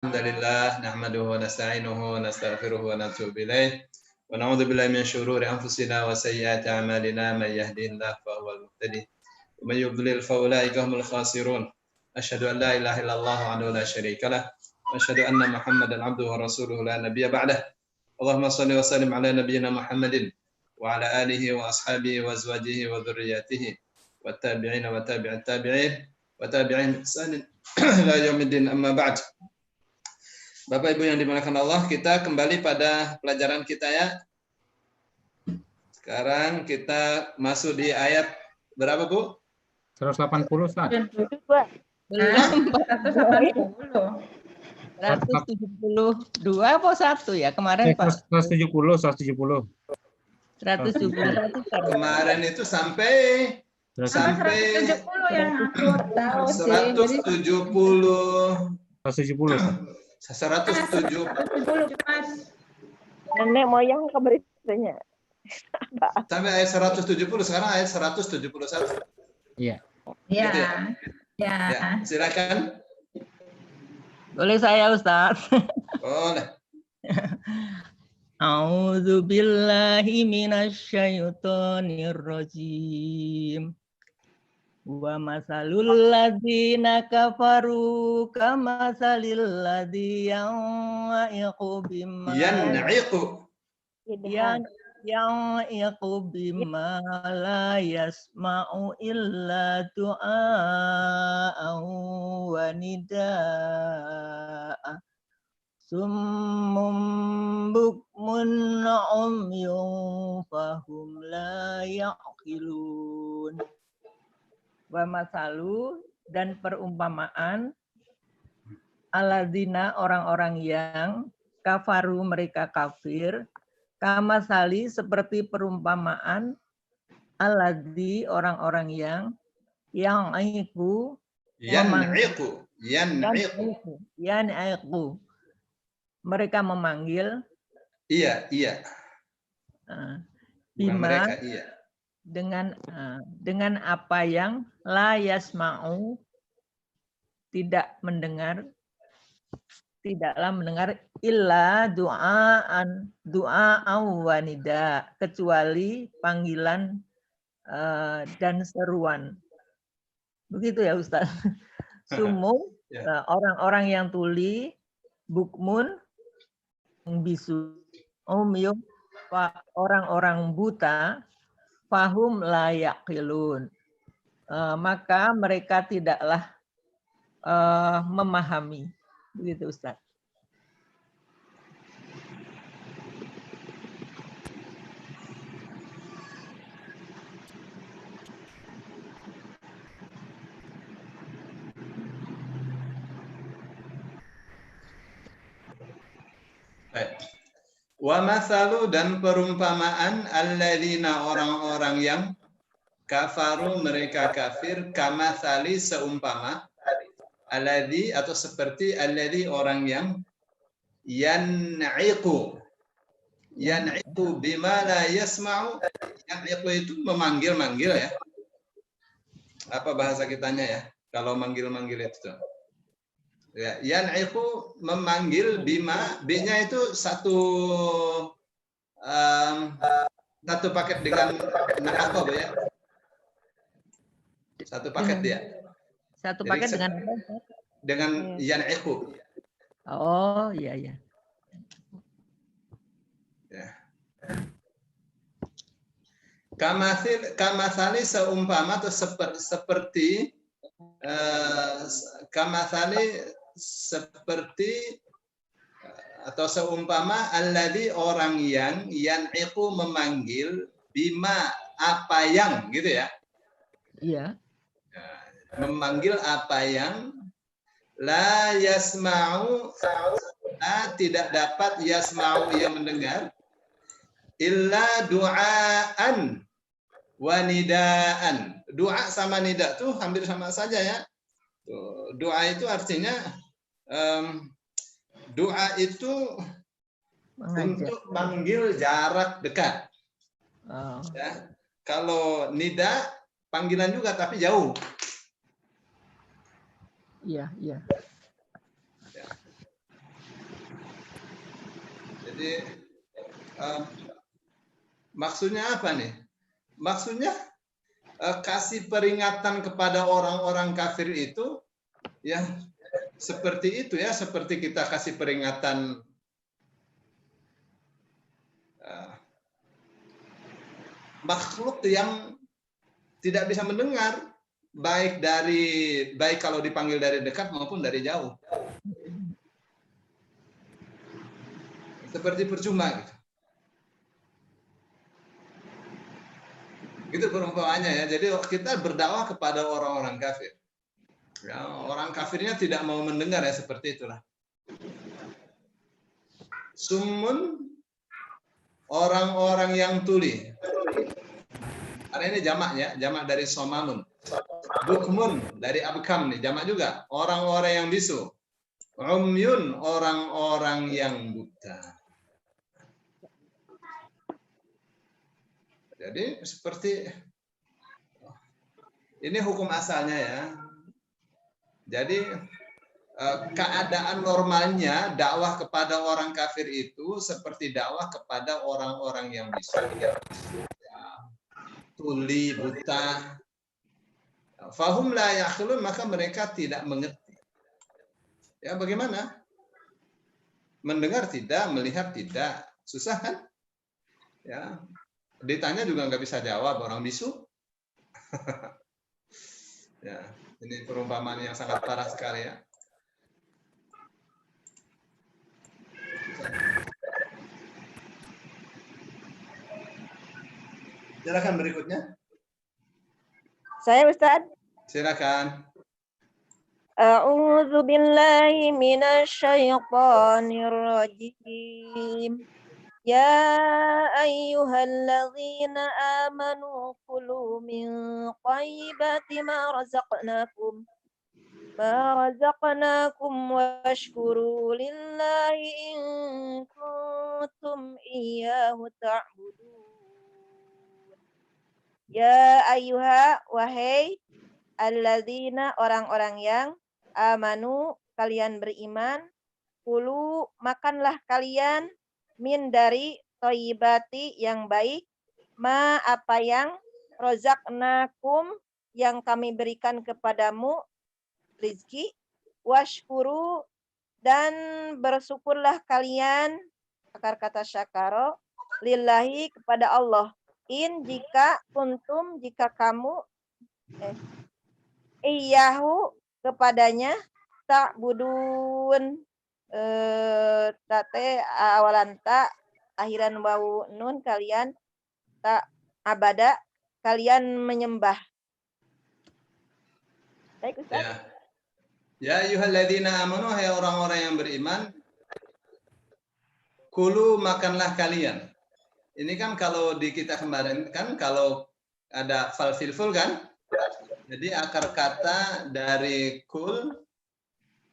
Alhamdulillah nahmaduhu wa nasta'inuhu wa nastaghfiruhu wa natubu ilaih wa na'udzu billahi min syururi anfusina wa sayyiati a'malina may yahdihillahu fa huwal muhtadi wa may yudlil fa ulaika humul khasirun. Asyhadu an la ilaha illallah wahdahu la syarikalah wa asyhadu anna Muhammadan 'abduhu wa rasuluhu la nabiyya ba'dah. Allahumma shalli wa sallim ala nabiyyina Muhammadin wa ala alihi wa ashabihi wa azwajihi wa dzurriyyatihi wa tabi'ina wa tabi'it tabi'in wa tabi'in ihsanin ila yaumiddin amma ba'd. Bapak Ibu yang dimuliakan Allah, kita kembali pada pelajaran kita ya. Sekarang kita masuk di ayat berapa, Bu? 180, Ustaz. 172 apa satu ya kemarin Pak? 170. 171 Kemarin itu sampai 170 yang aku tahu sih. 170. 170. 170. Mas. Nenek moyang keberisinya. Sampai ayat 170, sekarang ayat 171. Iya. Ya. Gitu ya? Ya. Ya, silakan. Boleh saya Ustaz? Boleh. A'udzu billahi minasyaitonir rajim. Wa masalul ladzina kafaru kamasalil ladzi yan'iqu bima yan'iqu bima la yasma'u illa du'a'an wa nida'a summum bukmun umyun fahum la ya'qilun. Wa masalu dan perumpamaan alladzina orang-orang yang kafaru mereka kafir kamasali seperti perumpamaan alladzi orang-orang yang yan'iqu mereka memanggil iya bima mereka iya dengan apa yang la yasma'u tidaklah mendengar illa du'aan wa nida kecuali panggilan dan seruan. Begitu ya Ustaz. Sumum orang-orang yang tuli, bukmun bisu, umyum orang-orang buta, fahum la yaqilun. Maka mereka tidaklah memahami. Begitu Ustaz. Wa masalu dan perumpamaan alladzina orang-orang yang kafaru mereka kafir kamasali seumpama alladzi atau seperti alladzi orang yang yan'iqu bima la yasma'u. Yan'iqu itu memanggil-manggil ya. Apa bahasa kitanya ya? Kalau manggil-manggil itu. Ya, yan'iqu memanggil bima, B-nya itu satu paket dengan na'aqo Bu ya. Satu paket dia. Satu Jadi, paket dengan apa? Dengan yan'iqu. Oh, iya. Ya. Kamasali seumpama atau seperti kamasali seperti atau seumpama alladzi orang yang yan'iqu memanggil bima apa yang gitu ya. Iya. Memanggil apa yang la yasma'u tidak dapat yasma'u yang mendengar illa du'aan wa nidaan. Doa sama nida tuh hampir sama saja ya. Doa itu artinya doa itu untuk manggil jarak dekat. Ya. Kalau nida panggilan juga tapi jauh. Iya. Jadi maksudnya apa nih? Maksudnya kasih peringatan kepada orang-orang kafir itu ya seperti itu ya, seperti kita kasih peringatan makhluk yang tidak bisa mendengar, baik kalau dipanggil dari dekat maupun dari jauh. Seperti percuma gitu. Itu perumpamaannya ya. Jadi kita berdakwah kepada orang-orang kafir. Ya, orang kafirnya tidak mau mendengar ya, seperti itulah. Summun, orang-orang yang tuli. Karena ini jamaknya, jamak dari somamun. Bukmun dari abkam nih, jamak juga. Orang-orang yang bisu. Umyun, orang-orang yang buta. Jadi seperti ini hukum asalnya ya. Jadi keadaan normalnya dakwah kepada orang kafir itu seperti dakwah kepada orang-orang yang bisu, tuli, buta. Fahum la yaqilun, maka mereka tidak mengerti. Ya bagaimana? Mendengar tidak, melihat tidak, susah kan? Ya. Ditanya juga nggak bisa jawab, orang bisu. Ya, ini perumpamaan yang sangat parah sekali ya. Silakan berikutnya. Saya Ustaz. Silakan. A'udzu billahi minasyaitonir rajim. Ya ayyuhalladzina amanu kulu min thayyibati ma razaqnakum washkuru lillahi in kuntum iyyahu ta'budun. Ya ayyuha, wahai alladzina, orang-orang yang amanu, kalian beriman, kulu, makanlah kalian, min dari thayyibati yang baik, ma apa yang rozaknakum yang kami berikan kepadamu rizki, washkuru dan bersyukurlah kalian, akar kata syakaro, lillahi kepada Allah, in jika kuntum jika kamu iyahu kepadanya ta'budun, tate awalan ta akhiran wawu nun, kalian tak abada kalian menyembah. Baik Ustaz. Ya ayyuhalladzina amanu, hai orang-orang yang beriman, kulu makanlah kalian. Ini kan kalau di kita kemarin kan kalau ada fal filful kan, jadi akar kata dari kul.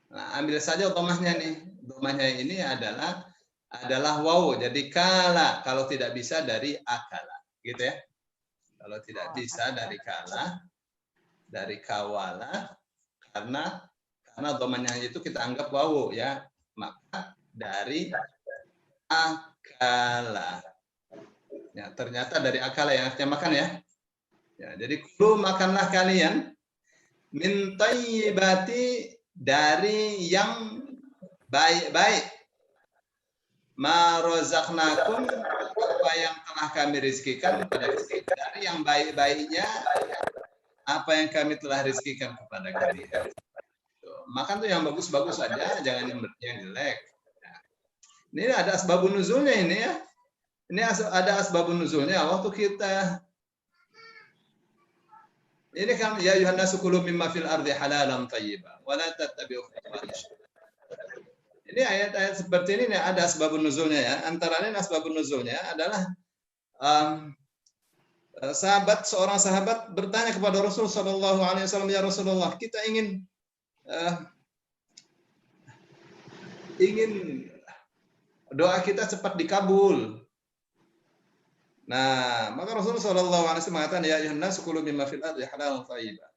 Nah, ambil saja domahnya nih. Domahnya ini adalah wawu. Jadi kala, kalau tidak bisa dari akala, gitu ya. Kalau tidak bisa dari kala, dari kawala, karena domahnya itu kita anggap wawu ya. Maka dari akala. Ya, ternyata dari akala yang artinya makan ya. Ya, jadi kulu makanlah kalian min thayyibati dari yang baik-baik, ma razaqnakum apa yang telah kami rizkikan kepada kalian, dari yang baik-baiknya apa yang kami telah rizkikan kepada kalian. Makan tuh yang bagus-bagus aja, jangan yang jelek. Nah, ini ada asbabun nuzulnya ini ya. Ini ada asbabun nuzulnya waktu kita ini kan ya ayuhan nasu kulu mimma fil ardi halalan thayyiban wa la tattabi'u khutuwatis syaitan. Ini ayat-ayat seperti ini ada asbabun nuzulnya ya. Antara lain asbabun nuzulnya adalah seorang sahabat bertanya kepada Rasul sallallahu alaihi wasallam, ya Rasulullah, kita ingin doa kita cepat dikabul. Nah, maka Rasulullah sallallahu alaihi wasallam mengatakan ya ayuhan nasu kulu mimma fil ardi halalan thayyiban.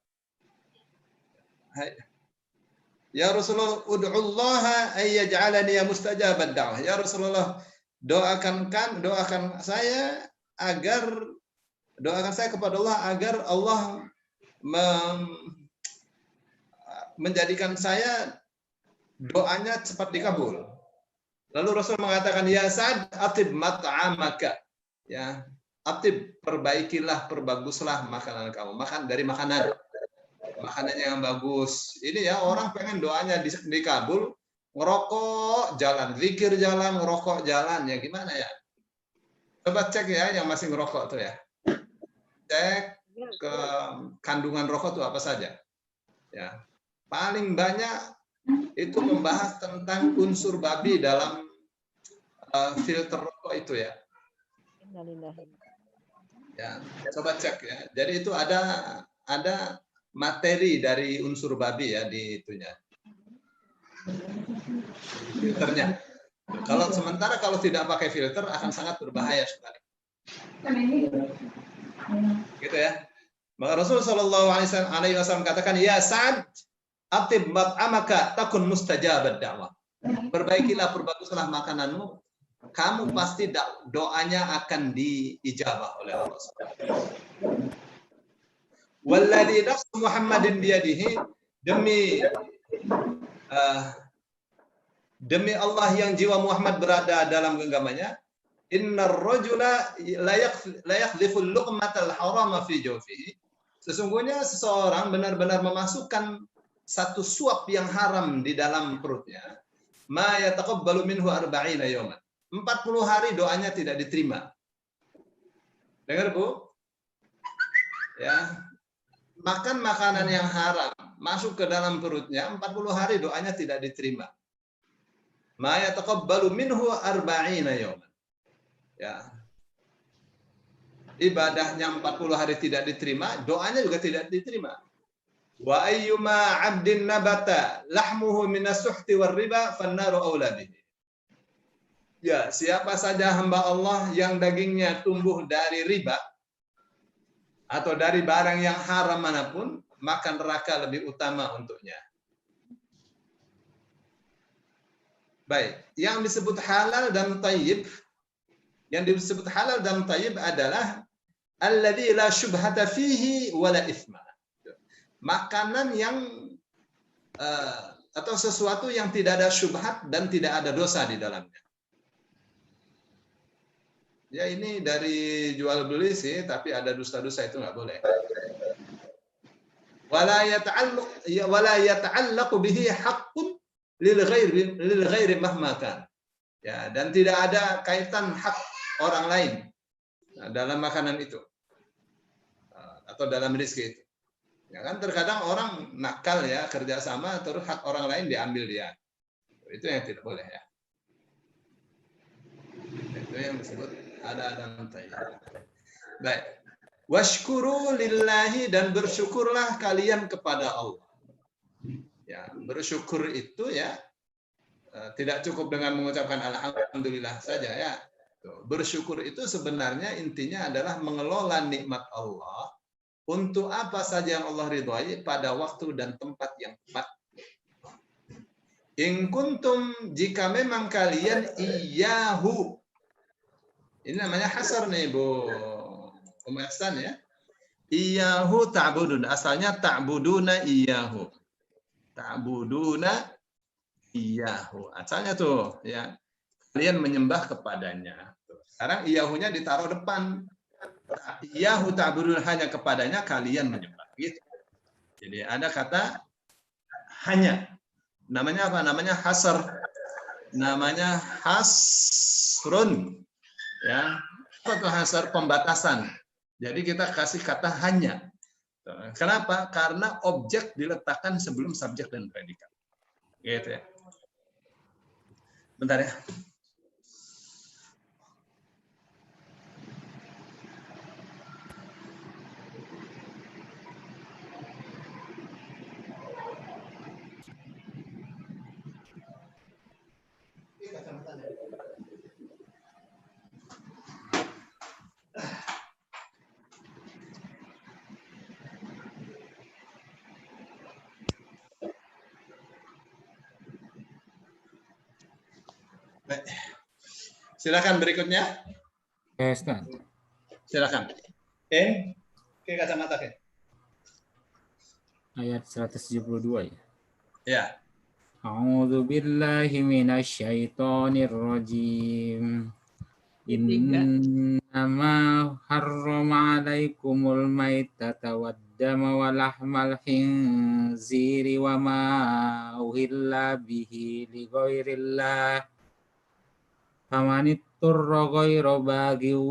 Ya Rasulullah, ud'ullaha ay yaj'alani mustajabad da'wah. Ya Rasulullah, doakan saya kepada Allah agar Allah menjadikan saya doanya cepat dikabul. Lalu Rasul mengatakan, ya Sa'ad, atib mat'amaka. Ya, atib, perbaikilah, perbaguslah makanan kamu. Makan dari makanannya yang bagus. Ini ya, orang pengen doanya dikabul, ngerokok jalan, zikir jalan, ngerokok jalan. Ya gimana ya? Coba cek ya yang masih ngerokok tuh ya. Cek ke kandungan rokok tuh apa saja. Ya. Paling banyak itu membahas tentang unsur babi dalam filter rokok itu ya. Ya, coba cek ya. Jadi itu ada materi dari unsur babi ya di itunya. Filternya. Kalau tidak pakai filter akan sangat berbahaya sekali. Gitu ya. Maka Rasul Shallallahu Alaihi Wasallam katakan, ya Sa'ad, atib mat'amaka takun mustajabad da'wah. Perbaikilah, perbaguslah makananmu, kamu pasti doanya akan diijabah oleh Allah. Walladzi nafsu Muhammadin biyadihi, demi Allah yang jiwa Muhammad berada dalam genggamannya, innar rajula la yakhliful luqmatal harama fi jawfihi. Sesungguhnya seseorang benar-benar memasukkan satu suap yang haram di dalam perutnya. Ma yataqabbalu minhu 40 yawman. 40 hari doanya tidak diterima. Dengar, Bu? Ya. Makan makanan yang haram masuk ke dalam perutnya, 40 hari doanya tidak diterima. Ma yataqabbalu minhu 40 yawman. Ya. Ibadahnya 40 hari tidak diterima, doanya juga tidak diterima. Wa ayyuma 'abdin nabata lahmuhu minas suhti war riba fannaru aula bihi. Ya, siapa saja hamba Allah yang dagingnya tumbuh dari riba atau dari barang yang haram manapun, maka neraka lebih utama untuknya. Baik, yang disebut halal dan thayyib, adalah alladzi la syubhata fihi wala itsma. Makanan yang atau sesuatu yang tidak ada syubhat dan tidak ada dosa di dalamnya. Ya ini dari jual beli sih, tapi ada dosa-dosa itu nggak boleh. Wala yata'allaqu bihi haqqun lil ghairi mahma kan. Ya, dan tidak ada kaitan hak orang lain dalam makanan itu atau dalam rezeki itu. Ya kan terkadang orang nakal ya, kerjasama terus hak orang lain diambil dia. Itu yang tidak boleh ya. Itu yang disebut ada thayyib. Baik. Washkuru lillahi, dan bersyukurlah kalian kepada Allah. Ya, bersyukur itu ya tidak cukup dengan mengucapkan alhamdulillah saja ya. Bersyukur itu sebenarnya intinya adalah mengelola nikmat Allah untuk apa saja yang Allah ridhai pada waktu dan tempat yang tepat. In kuntum, jika memang kalian iyyahu. Ini namanya hasar nih Bu Umaysan ya. Iyyahu ta'budun. Asalnya ta'buduna iyyahu. Ta'buduna iyyahu. Asalnya tuh ya. Kalian menyembah kepadanya. Sekarang iyyahunya ditaruh depan. Iyyahu ta'budun, hanya kepadanya kalian menyembah. Gitu. Jadi ada kata hanya. Namanya apa? Namanya hasar. Namanya hasrun. Ya. Apa itu hasar? Pembatasan. Jadi kita kasih kata hanya. Kenapa? Karena objek diletakkan sebelum subjek dan predikat. Gitu ya. Bentar ya. Silakan berikutnya. Ustaz. Silakan. Ken, ke kacamata Ken. Ayat 172 ya. Ya. A'udzu billahi minasyaitonir rajim. Innama harrama 'alaikumul maitata waddama wa lahmal khinziri wa ma uhilla bihi li ghairillah. Faman itturra ghaira baghin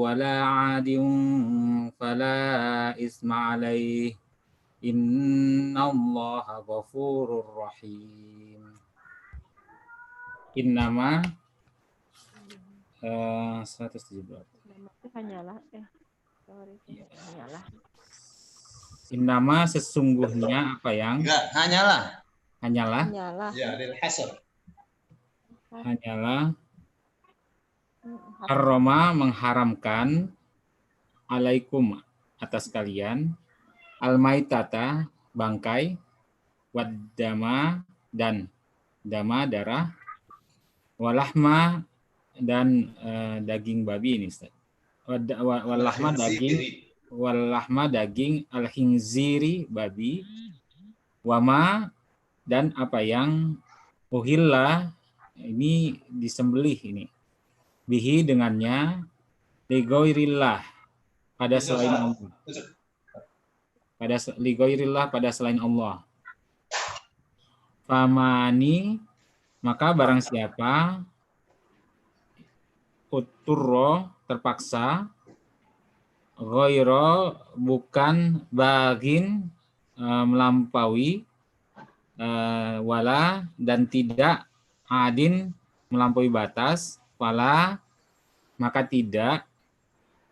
wala 'adin fala isma 'alaihi. Innallaha ghafurur rahim. Innama 117. Hanyalah hanyalah. Innama sesungguhnya apa yang Enggak, hanyalah. hanyalah Ya, lil hasr. hanyalah harrama mengharamkan alaikum atas kalian almaitata bangkai waddama dan dama darah walahma dan daging babi ini Ustaz. Walahma daging al-khinziri babi wama dan apa yang uhilla ini disembelih ini bihi dengannya ligoirillah pada selain Allah pada selain Allah. Famani maka barang siapa uturro terpaksa ghairo bukan bagin melampaui wala dan tidak adin melampaui batas wala maka tidak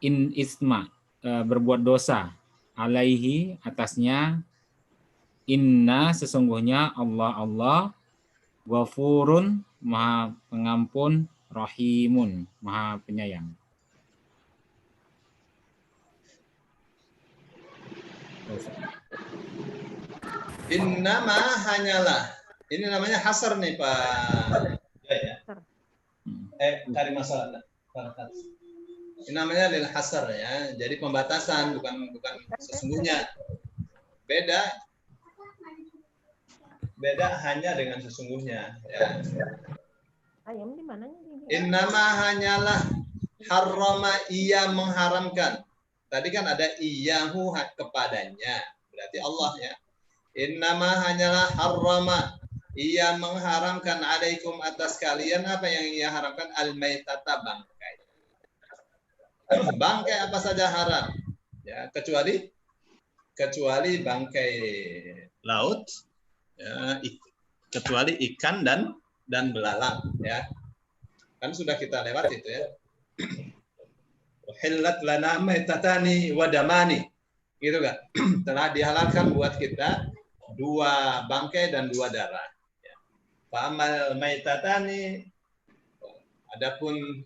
in isma berbuat dosa alaihi atasnya inna sesungguhnya Allah ghafurun maha pengampun rahimun maha penyayang. Innama hanyalah. Ini namanya hasar nih Pak. Ya. Cari masalah. Ini namanya lil hasar ya. Jadi pembatasan bukan sesungguhnya. Beda hanya dengan sesungguhnya ya. Ayam di mananya? Innama hanyalah harrama ia mengharamkan. Tadi kan ada iyahu kepadanya. Berarti Allah ya. Innama hanyalah harrama ia mengharamkan alaikum atas kalian apa yang ia haramkan al-maitata bangkai. Bangkai apa saja haram ya kecuali bangkai laut ya, kecuali ikan dan belalang ya. Kan sudah kita lewat itu ya. Uhillat lana maitatani wa damani. Gitu kan? Telah dihalalkan buat kita 2 bangkai dan 2 darah. Ya. Fa'amal maitatani adapun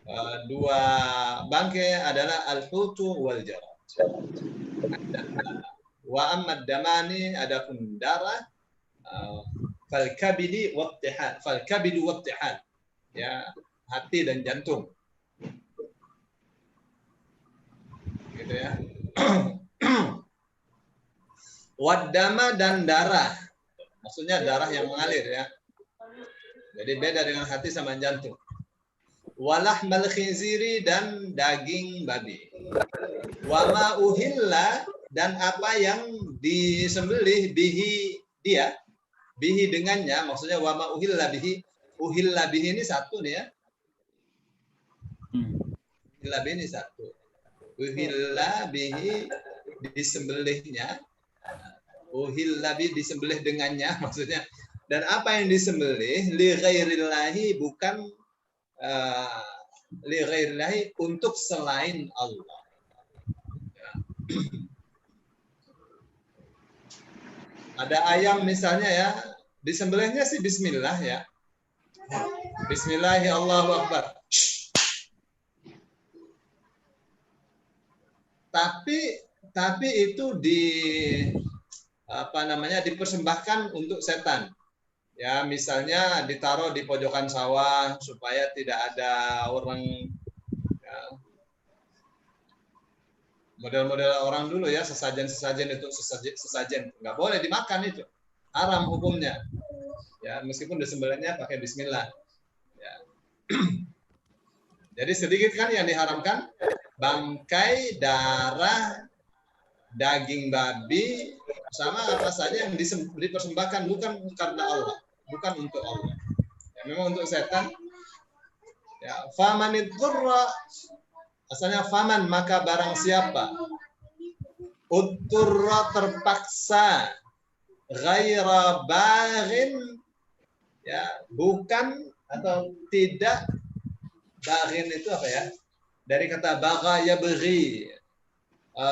2 bangkai adalah al-hutu wal jarad. Wa ammad damani adapun darah fal kabidi wattihal. Ya, hati dan jantung. Gitu ya. Waddama dan darah. Maksudnya darah yang mengalir ya. Jadi beda dengan hati sama jantung. Walahmal khinziri dan daging babi. Wama uhilla dan apa yang disembelih bihi dia. Bihi dengannya maksudnya wama uhilla bihi. Uhilla bihi ini satu nih ya. Uhilla bihi ini satu. Uhilla bihi disembelihnya. Uhilla bihi disembelih dengannya maksudnya. Dan apa yang disembelih li ghairillahi bukan li ghairillahi untuk selain Allah. Ada ayam misalnya ya, disembelihnya sih bismillah ya. Bismillahirrahmanirrahim Allahu Akbar. Tapi itu dipersembahkan untuk setan. Ya, misalnya ditaruh di pojokan sawah supaya tidak ada orang, ya, model-model orang dulu ya, sesajen itu sesajen nggak boleh dimakan, itu haram hukumnya. Ya, meskipun disembelihnya pakai bismillah. Ya. Jadi sedikit kan yang diharamkan, bangkai, darah, daging babi, sama apa saja yang dipersembahkan bukan karena Allah, bukan untuk Allah. Ya, memang untuk setan. Ya, famanid qurra, asalnya faman, maka barang siapa, utturra, terpaksa, ghaira baghin, ya, bukan atau tidak. Baghin itu apa ya? Dari kata bagha yabghi,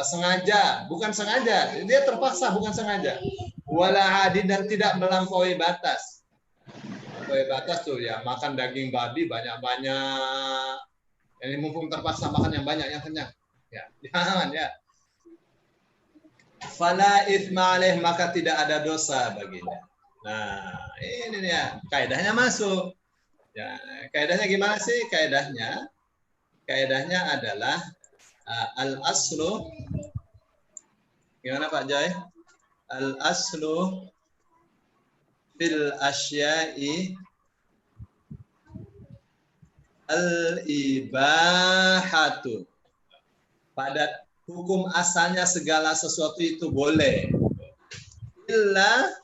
sengaja, bukan sengaja, dia terpaksa, bukan sengaja. Wala adin, dan tidak melampaui batas. Melampaui batas tuh ya, makan daging babi banyak-banyak. Ini mumpung terpaksa makan yang banyak, yang kenyang. Ya, jangan ya. Fala itsma alaih, maka tidak ada dosa baginya. Nah, ini dia, kaidahnya masuk. Ya, kaidahnya gimana sih? Kaidahnya adalah al-aslu, gimana Pak Joy? Al-aslu fil asya'i al-ibahatu. Pada hukum asalnya segala sesuatu itu boleh. Illa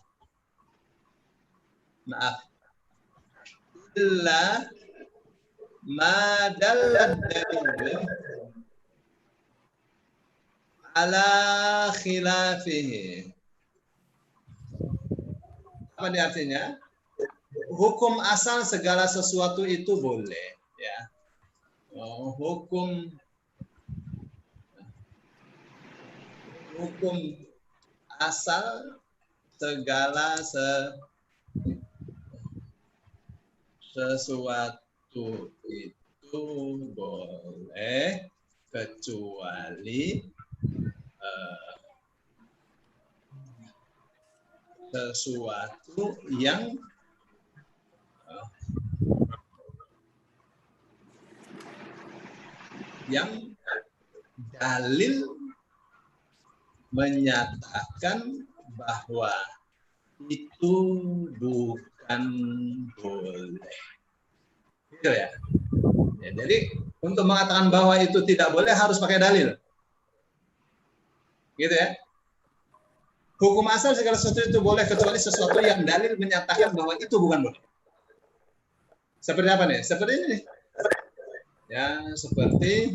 ma dallat dalil ala khilafihi. Apa ini artinya? Hukum asal segala sesuatu itu boleh, ya. Hukum asal segala sesuatu itu boleh kecuali sesuatu yang dalil menyatakan bahwa itu bukan boleh. Gitu ya. Ya, jadi untuk mengatakan bahwa itu tidak boleh harus pakai dalil. Gitu ya. Hukum asal segala sesuatu itu boleh kecuali sesuatu yang dalil menyatakan bahwa itu bukan boleh. Seperti apa nih? Seperti ini. Ya, seperti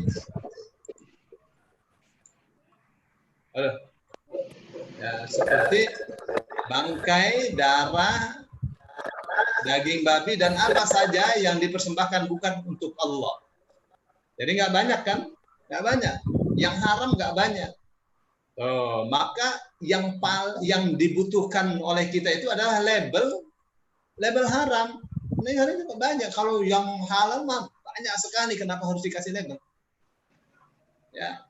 seperti bangkai, darah, daging babi, dan apa saja yang dipersembahkan bukan untuk Allah. Jadi nggak banyak kan? Nggak banyak. Yang haram nggak banyak. Maka yang dibutuhkan oleh kita itu adalah label haram. Ini hari ini banyak. Kalau yang halal mah banyak sekali. Kenapa harus dikasih label? Ya,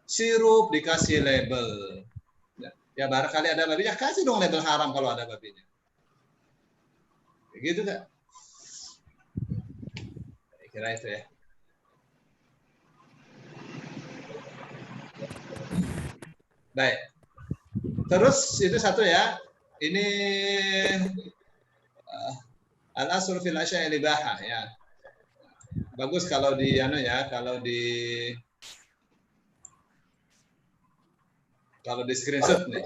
sirup dikasih label. Ya barangkali ada babinya, kasih dong label haram kalau ada babinya. Begitu kan? Saya kira itu ya. Baik. Terus itu satu ya. Ini al-asl fil asya'i al-ibahah ya. Bagus kalau di screenshot nih.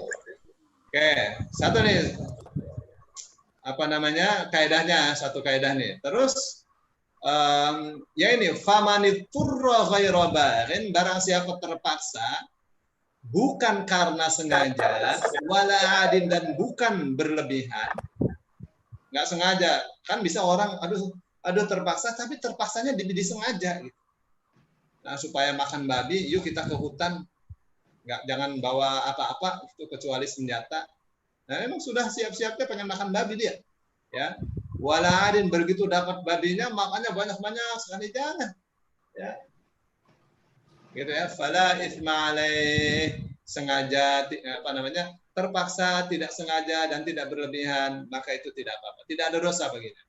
Oke, satu nih. Apa namanya? Kaidahnya, satu kaidah nih. Terus ya ini famaniturra ghaira baghin, barang siapa terpaksa bukan karena sengaja, wala adin, dan bukan berlebihan. Nggak sengaja. Kan bisa orang aduh terpaksa, tapi terpaksanya disengaja gitu. Nah, supaya makan babi, yuk kita ke hutan. Jangan bawa apa-apa itu kecuali senjata. Nah, memang sudah siap-siapnya pengen makan babi dia. Ya. Wala adin, begitu dapat babinya makanya banyak-banyak sekali, jangan. Ya. Gitu ya, fala itsma alaih, sengaja terpaksa, tidak sengaja, dan tidak berlebihan, maka itu tidak apa-apa. Tidak ada dosa baginya.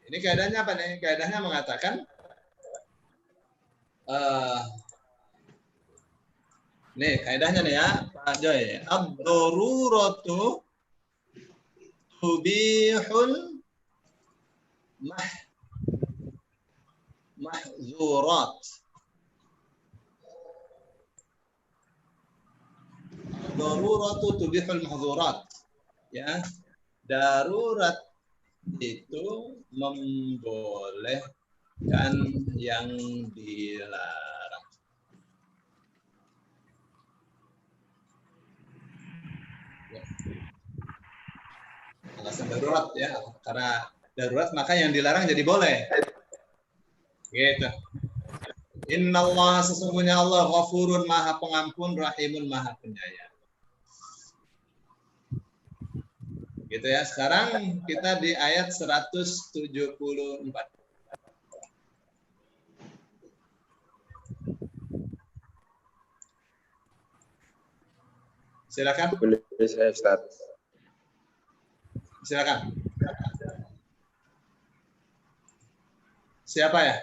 Ini kaidahnya apa nih? Kaidahnya mengatakan, nih kaidahnya nih ya, Pak Joy. Ad-daruratu tubihul mahzurat. Ad-daruratu tubihul mahzurat. Ya, darurat itu membolehkan yang dilarang. Ya. Alasan darurat ya, karena darurat maka yang dilarang jadi boleh. Gitu. Innallaha sesungguhnya Allah Ghafurun Maha Pengampun, Rahimun Maha Penyayang. Gitu ya. Sekarang kita di ayat 174. Silakan. Boleh saya, Ustaz? Silakan. Siapa ya?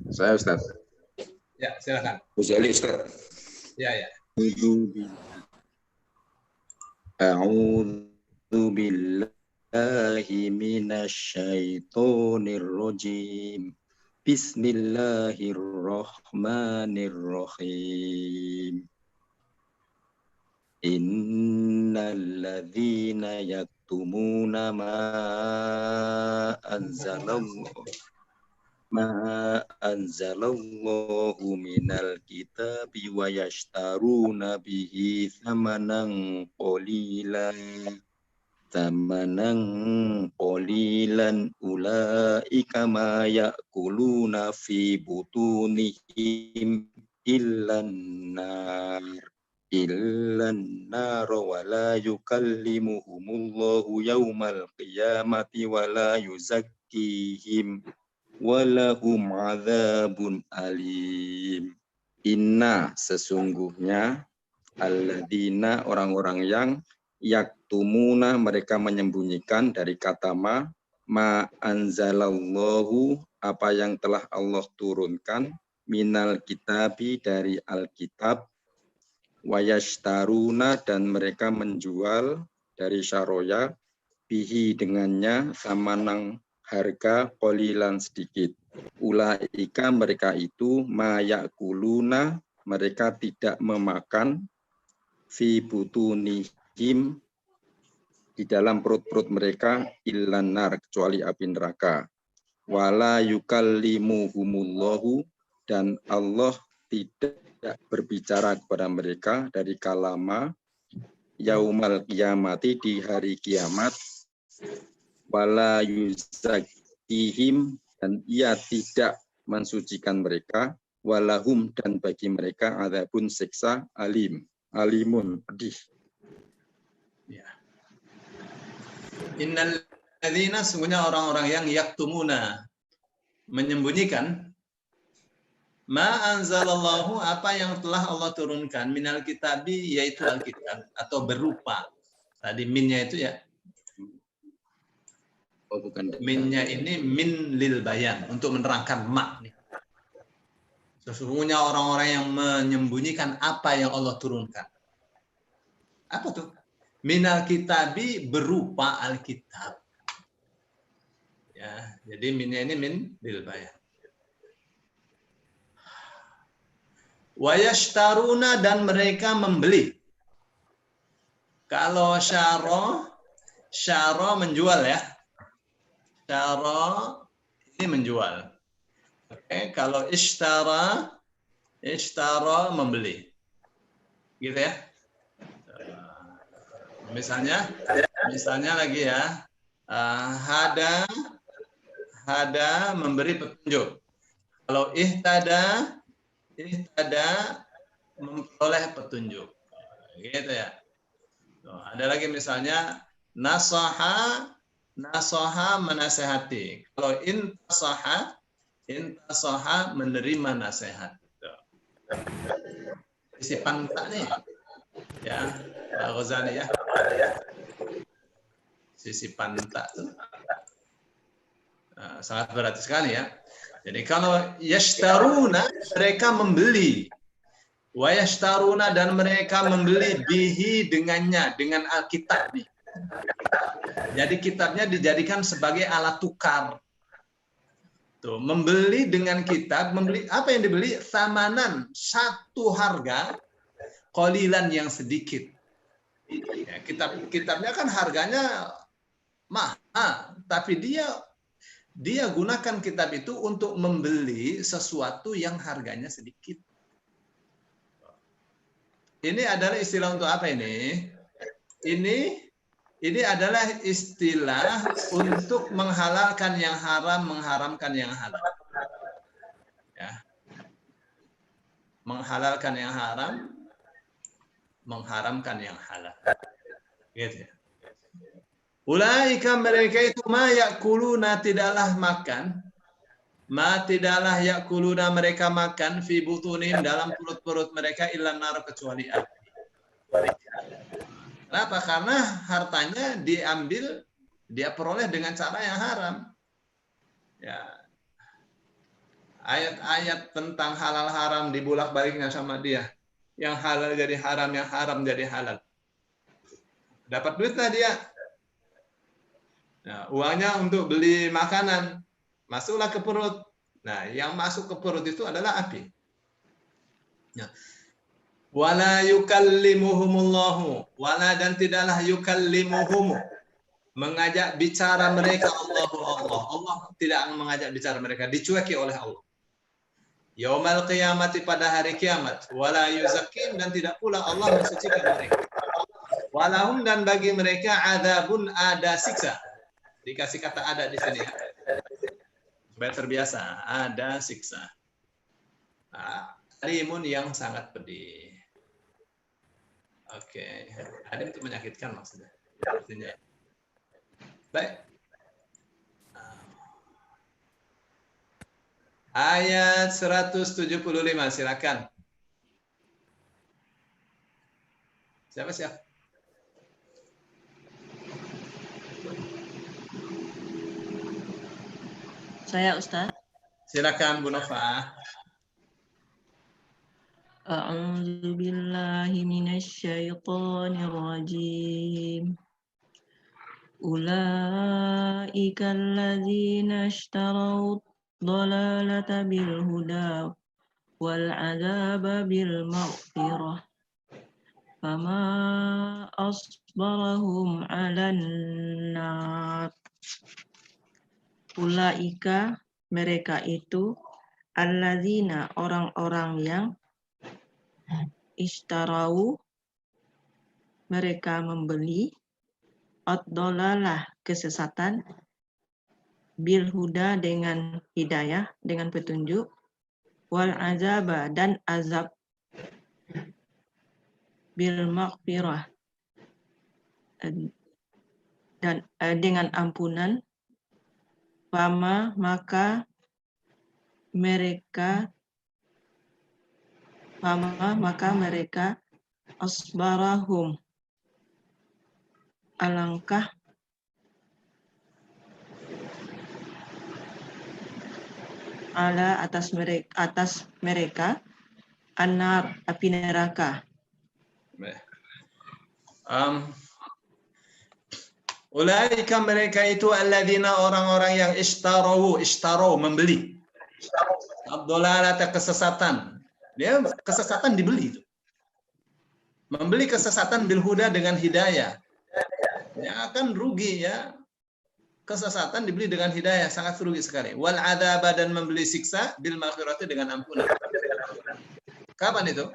Saya, Ustaz. Ya, silakan. Uzali, Ustaz. Ya, ya. A'udzu billahi minasyaitonir rajim. Bismillahirrahmanirrahim. Innal ladzina yaktumuna ma anzalallahu minal kitabi wa yashtaruna bihi thamanan qalilan ulaika ma ya'kuluna fi butunihim illan nar wa la yukallimuhumullahu yaumal qiyamati wa la yuzakkihim wa lahum adzabun alim. Inna sesungguhnya alladzina orang-orang yang yaktumuna mereka menyembunyikan dari kata ma anzalallahu apa yang telah Allah turunkan minal kitabi dari Alkitab wa yashtaruna dan mereka menjual dari syaroya bihi dengannya samanang harga qalilan sedikit. Ulaika mereka itu mayakuluna mereka tidak memakan fi butunihim di dalam perut-perut mereka illan nar kecuali api neraka. Wala yukallimuhumullahu dan Allah tidak berbicara kepada mereka dari kalama yaumal qiyamati di hari kiamat. Wala yuzakkihim dan ia tidak mensucikan mereka. Walahum dan bagi mereka adzabun siksa alimun pedih. Ya. Innal ladzina sungguhnya orang-orang yang yaktumuna menyembunyikan ma anzalallahu apa yang telah Allah turunkan minal kitabi yaitu Alkitab atau berupa tadi minnya itu ya. Oh bukan. Minnya ini min lil bayan untuk menerangkan mak. Sesungguhnya orang-orang yang menyembunyikan apa yang Allah turunkan. Apa tuh? Minal kitabi berupa Alkitab. Ya, jadi minnya ini min lil bayan. Wa yashtaruna dan mereka membeli. Kalau syara menjual ya. Syara ini menjual. Oke, kalau ishtara membeli. Gitu ya. Misalnya lagi ya. Hada memberi petunjuk. Kalau ihtada memperoleh petunjuk. Gitu ya. Ada lagi misalnya nasaha menasehati. Kalau intasaha menerima nasihat. Sisi pantat nih, ya, Pak Ghazali ya. Sisi pantat tuh sangat berarti sekali ya. Jadi kalau yashtaruna, mereka membeli, wa yashtaruna, dan mereka membeli bihi, dengannya, dengan Alkitab nih. Jadi kitabnya dijadikan sebagai alat tukar. Tuh, membeli dengan kitab, membeli apa yang dibeli? Samanan, satu harga, qalilan, yang sedikit. Ya, kitabnya kan harganya mahal, tapi dia gunakan kitab itu untuk membeli sesuatu yang harganya sedikit. Ini adalah istilah untuk apa ini? Ini adalah istilah untuk menghalalkan yang haram, mengharamkan yang halal. Ya. Menghalalkan yang haram, mengharamkan yang halal. Gitu ya. Ulaika, mereka itu ma yakuluna, tidaklah makan, tidaklah yakuluna, mereka makan fi butunim, dalam perut-perut mereka, illa nar, kecuali api. Kenapa? Karena hartanya diambil, dia peroleh dengan cara yang haram. Ya. Ayat-ayat tentang halal haram dibulak-baliknya sama dia. Yang halal jadi haram, yang haram jadi halal. Dapat duitlah dia. Nah, uangnya untuk beli makanan, masuklah ke perut. Nah, yang masuk ke perut itu adalah api. Nah, wala yukallimuhumullahu, wala, dan tidaklah yukallimuhum, mengajak bicara mereka Allah tidak akan mengajak bicara mereka, dicueki oleh Allah. Yaumal qiyamati, pada hari kiamat, wala yuzakim, dan tidak pula Allah mensucikan mereka. Walahum, dan bagi mereka adzabun, ada siksa. Dikasih kata ada di sini ya. Supaya terbiasa, ada siksa. Alimun, yang sangat pedih. Oke, ada itu menyakitkan maksudnya. Artinya. Baik. Ayat 175, silakan. Siapa? Saya, Ustaz. Silakan Bu Nova. A'udzu billahi minasyaitonir rajim. Ulaika alladzina ishtaraw dhalalata bil huda wal 'adzaba bil maghfirah. Fama asbarahum 'alan nar. Ulaika, mereka itu, alladzina, orang-orang yang ishtarau, mereka membeli, ad-dhalalah, kesesatan, bil huda, dengan hidayah, dengan petunjuk, wal azaba, dan azab, bil maghfirah, dan dengan ampunan. Fama, maka mereka asbarahum, alangkah ala, atas mereka anar, api neraka. Ulaika, mereka itu, alladzina, orang-orang yang ishtarau, membeli. Ad-dhalalata, kesesatan. Dia kesesatan dibeli itu. Membeli kesesatan bil huda, dengan hidayah. Ya akan rugi ya. Kesesatan dibeli dengan hidayah, sangat rugi sekali. Wal adzaba, dan membeli siksa bil maghfirati, dengan ampunan. Kapan itu?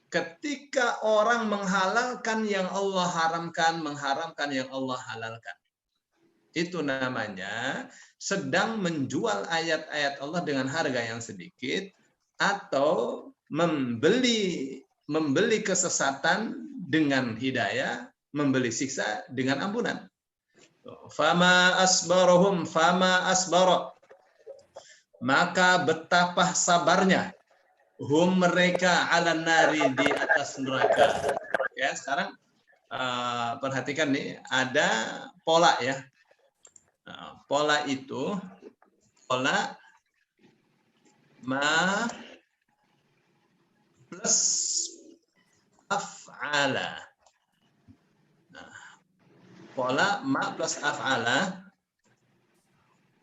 Ketika orang menghalalkan yang Allah haramkan, mengharamkan yang Allah halalkan. Itu namanya sedang menjual ayat-ayat Allah dengan harga yang sedikit, atau membeli kesesatan dengan hidayah, membeli siksa dengan ampunan. Fama asbara, maka betapa sabarnya. hum mereka ala nari di atas neraka. Ya, sekarang perhatikan nih, ada pola ya. Nah, pola itu pola ma plus af'ala. Nah, pola ma plus af'ala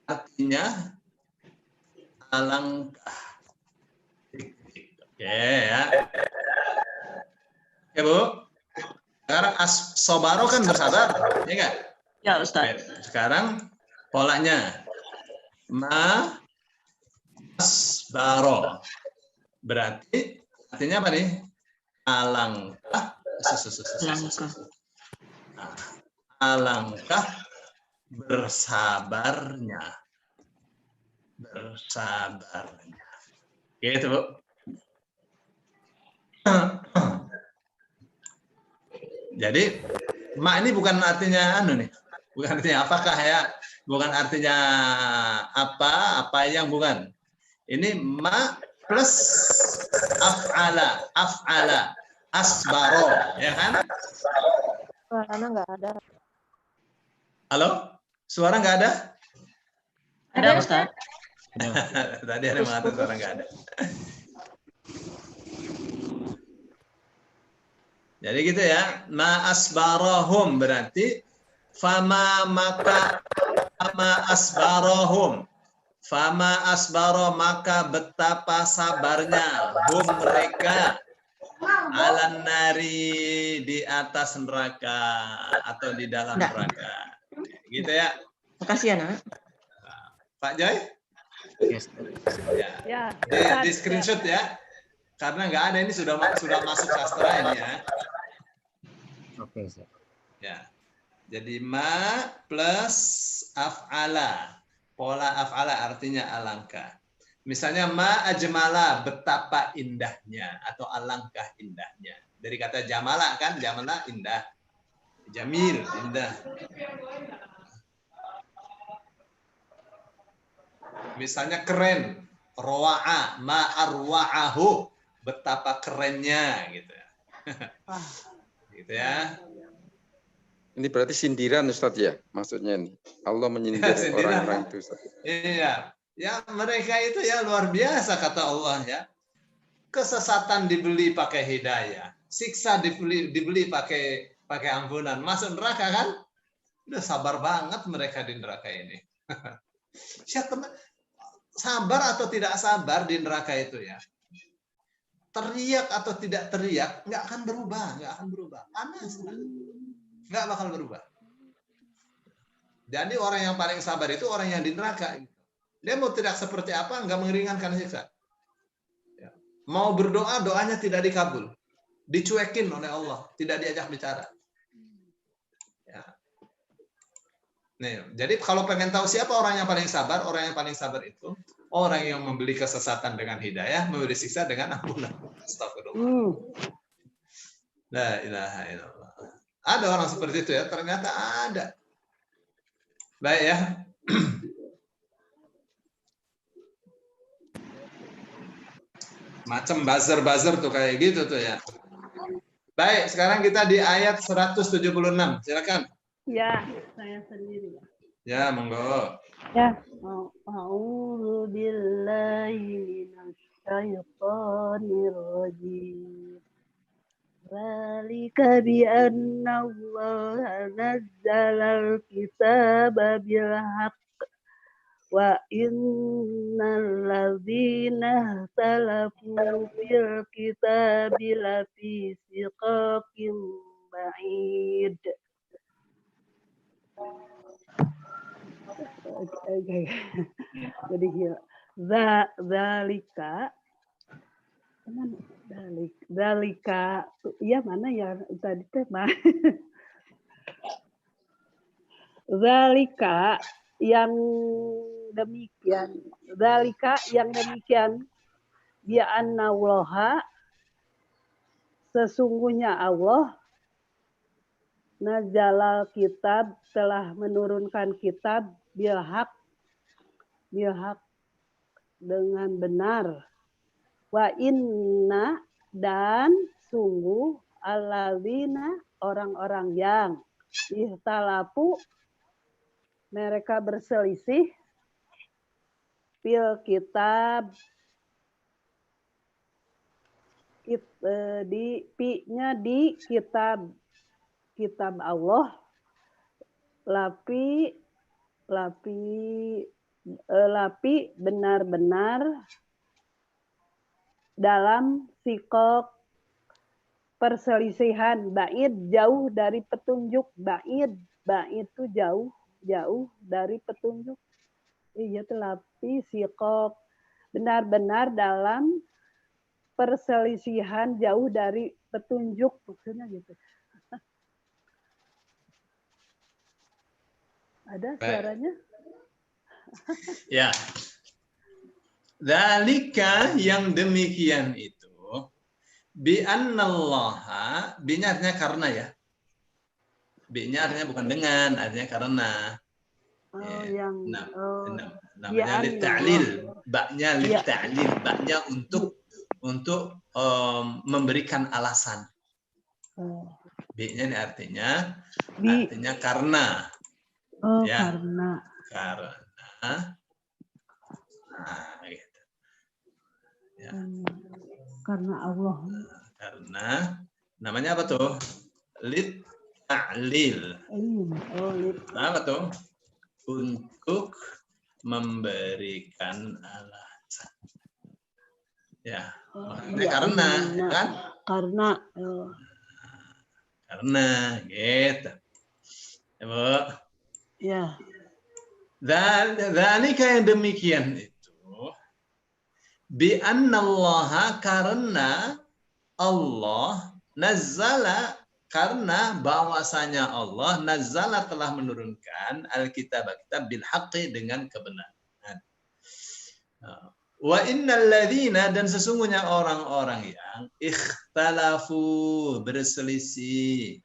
artinya alangkah. Oke ya. Oke Bu. Sekarang sobaro kan bersabar, ya enggak? Ya Ustaz. Sekarang polanya ma asbaro. Berarti artinya apa nih? Alangkah. Nah, alangkah bersabarnya. Bersabarnya. Gitu, Bu. Jadi, ma ini bukan artinya anu nih. Bukan artinya apakah ya? Bukan artinya apa yang bukan. Ini ma plus af'ala, asbaro, ya kan? Suaranya nggak ada. Halo? Suara nggak ada? Ada Ustaz. Tadi ada yang mengatakan suara nggak ada. Jadi gitu ya, ma asbarahum berarti fama maka fama asbarahum. Fama asbaro maka betapa sabarnya hum mereka alan nari di atas neraka atau di dalam neraka. Gitu ya. Makasih ya, Nak. Pak Joy? Yes. Ya. Di screenshot ya. Karena nggak ada, ini sudah masuk sastra ini ya. Oke, Ustaz. Ya. Jadi ma plus af'ala. Pola af'ala artinya alangkah. Misalnya ma ajmala, betapa indahnya atau alangkah indahnya. Dari kata jamala kan, jamala indah. Jamil, indah. Misalnya keren, roa'a, ma arwa'ahu, betapa kerennya gitu. Gitu ya. Ini berarti sindiran Ustadz ya, maksudnya ini. Allah menyindir orang-orang itu Ustadz. Iya. Ya mereka itu ya luar biasa kata Allah ya. Kesesatan dibeli pakai hidayah. Siksa dibeli pakai ampunan. Masuk neraka kan? Udah sabar banget mereka di neraka ini. Sabar atau tidak sabar di neraka itu ya. Teriak atau tidak teriak nggak akan berubah, panas, nggak bakal berubah. Jadi orang yang paling sabar itu orang yang di neraka. Dia mau tidak seperti apa, nggak meringankan siksa. Ya. Mau berdoa, doanya tidak dikabul, dicuekin oleh Allah, tidak diajak bicara. Ya. Nih, jadi kalau pengen tahu siapa orang yang paling sabar itu orang yang membeli kesesatan dengan hidayah, memberi siksa dengan ampunan. Astagfirullah. La ilaha illallah. Ada orang seperti itu ya, ternyata ada. Baik ya. Macam buzzer tuh kayak gitu tuh ya. Baik, sekarang kita di ayat 176. Silakan. Ya, saya sendiri. Ya, monggo. Ya. A'udzu billahi minasyaitonir rajim. Dzalika bi anna Allah nazzala al-kitaba bil haqq wa innal ladzina ikhtalafu fil kitabi lafi shiqaqin ba'id. Jadi zalika ya mana ya tadi tema zalika yang demikian bi anna Allah sesungguhnya Allah nazalal kitab telah menurunkan kitab bil haq dengan benar Wa inna dan sungguh alladzina orang-orang yang ihtalafu mereka berselisih fil kitab di kitab Allah lapi benar-benar dalam sikok perselisihan ba'id jauh dari petunjuk ba'id itu jauh dari petunjuk. Iya tuh lapi sikok benar-benar dalam perselisihan jauh dari petunjuk maksudnya gitu. Ada suaranya? Ya. Dzalika yang demikian itu bi annallaha bi-nya artinya karena ya. Bi-nya artinya bukan dengan, artinya karena. Namanya litta'lil, ba-nya litta'lil, ba-nya untuk memberikan alasan. B-nya ini artinya karena. Ya, karena. Nah, gitu. Ya. Karena Allah. Karena namanya apa tuh? Litta'lil. Apa tuh? Untuk memberikan alasan. Ya, makanya karena, kan? Karena, gitu. Ya, Bu. Ya. Dzalika yang demikian itu bi annallaha karena Allah nazzala karena bahwasanya Allah nazzala telah menurunkan Alkitab bil haqqi dengan kebenaran. Wa innal ladzina dan sesungguhnya orang-orang yang ikhtalafu berselisih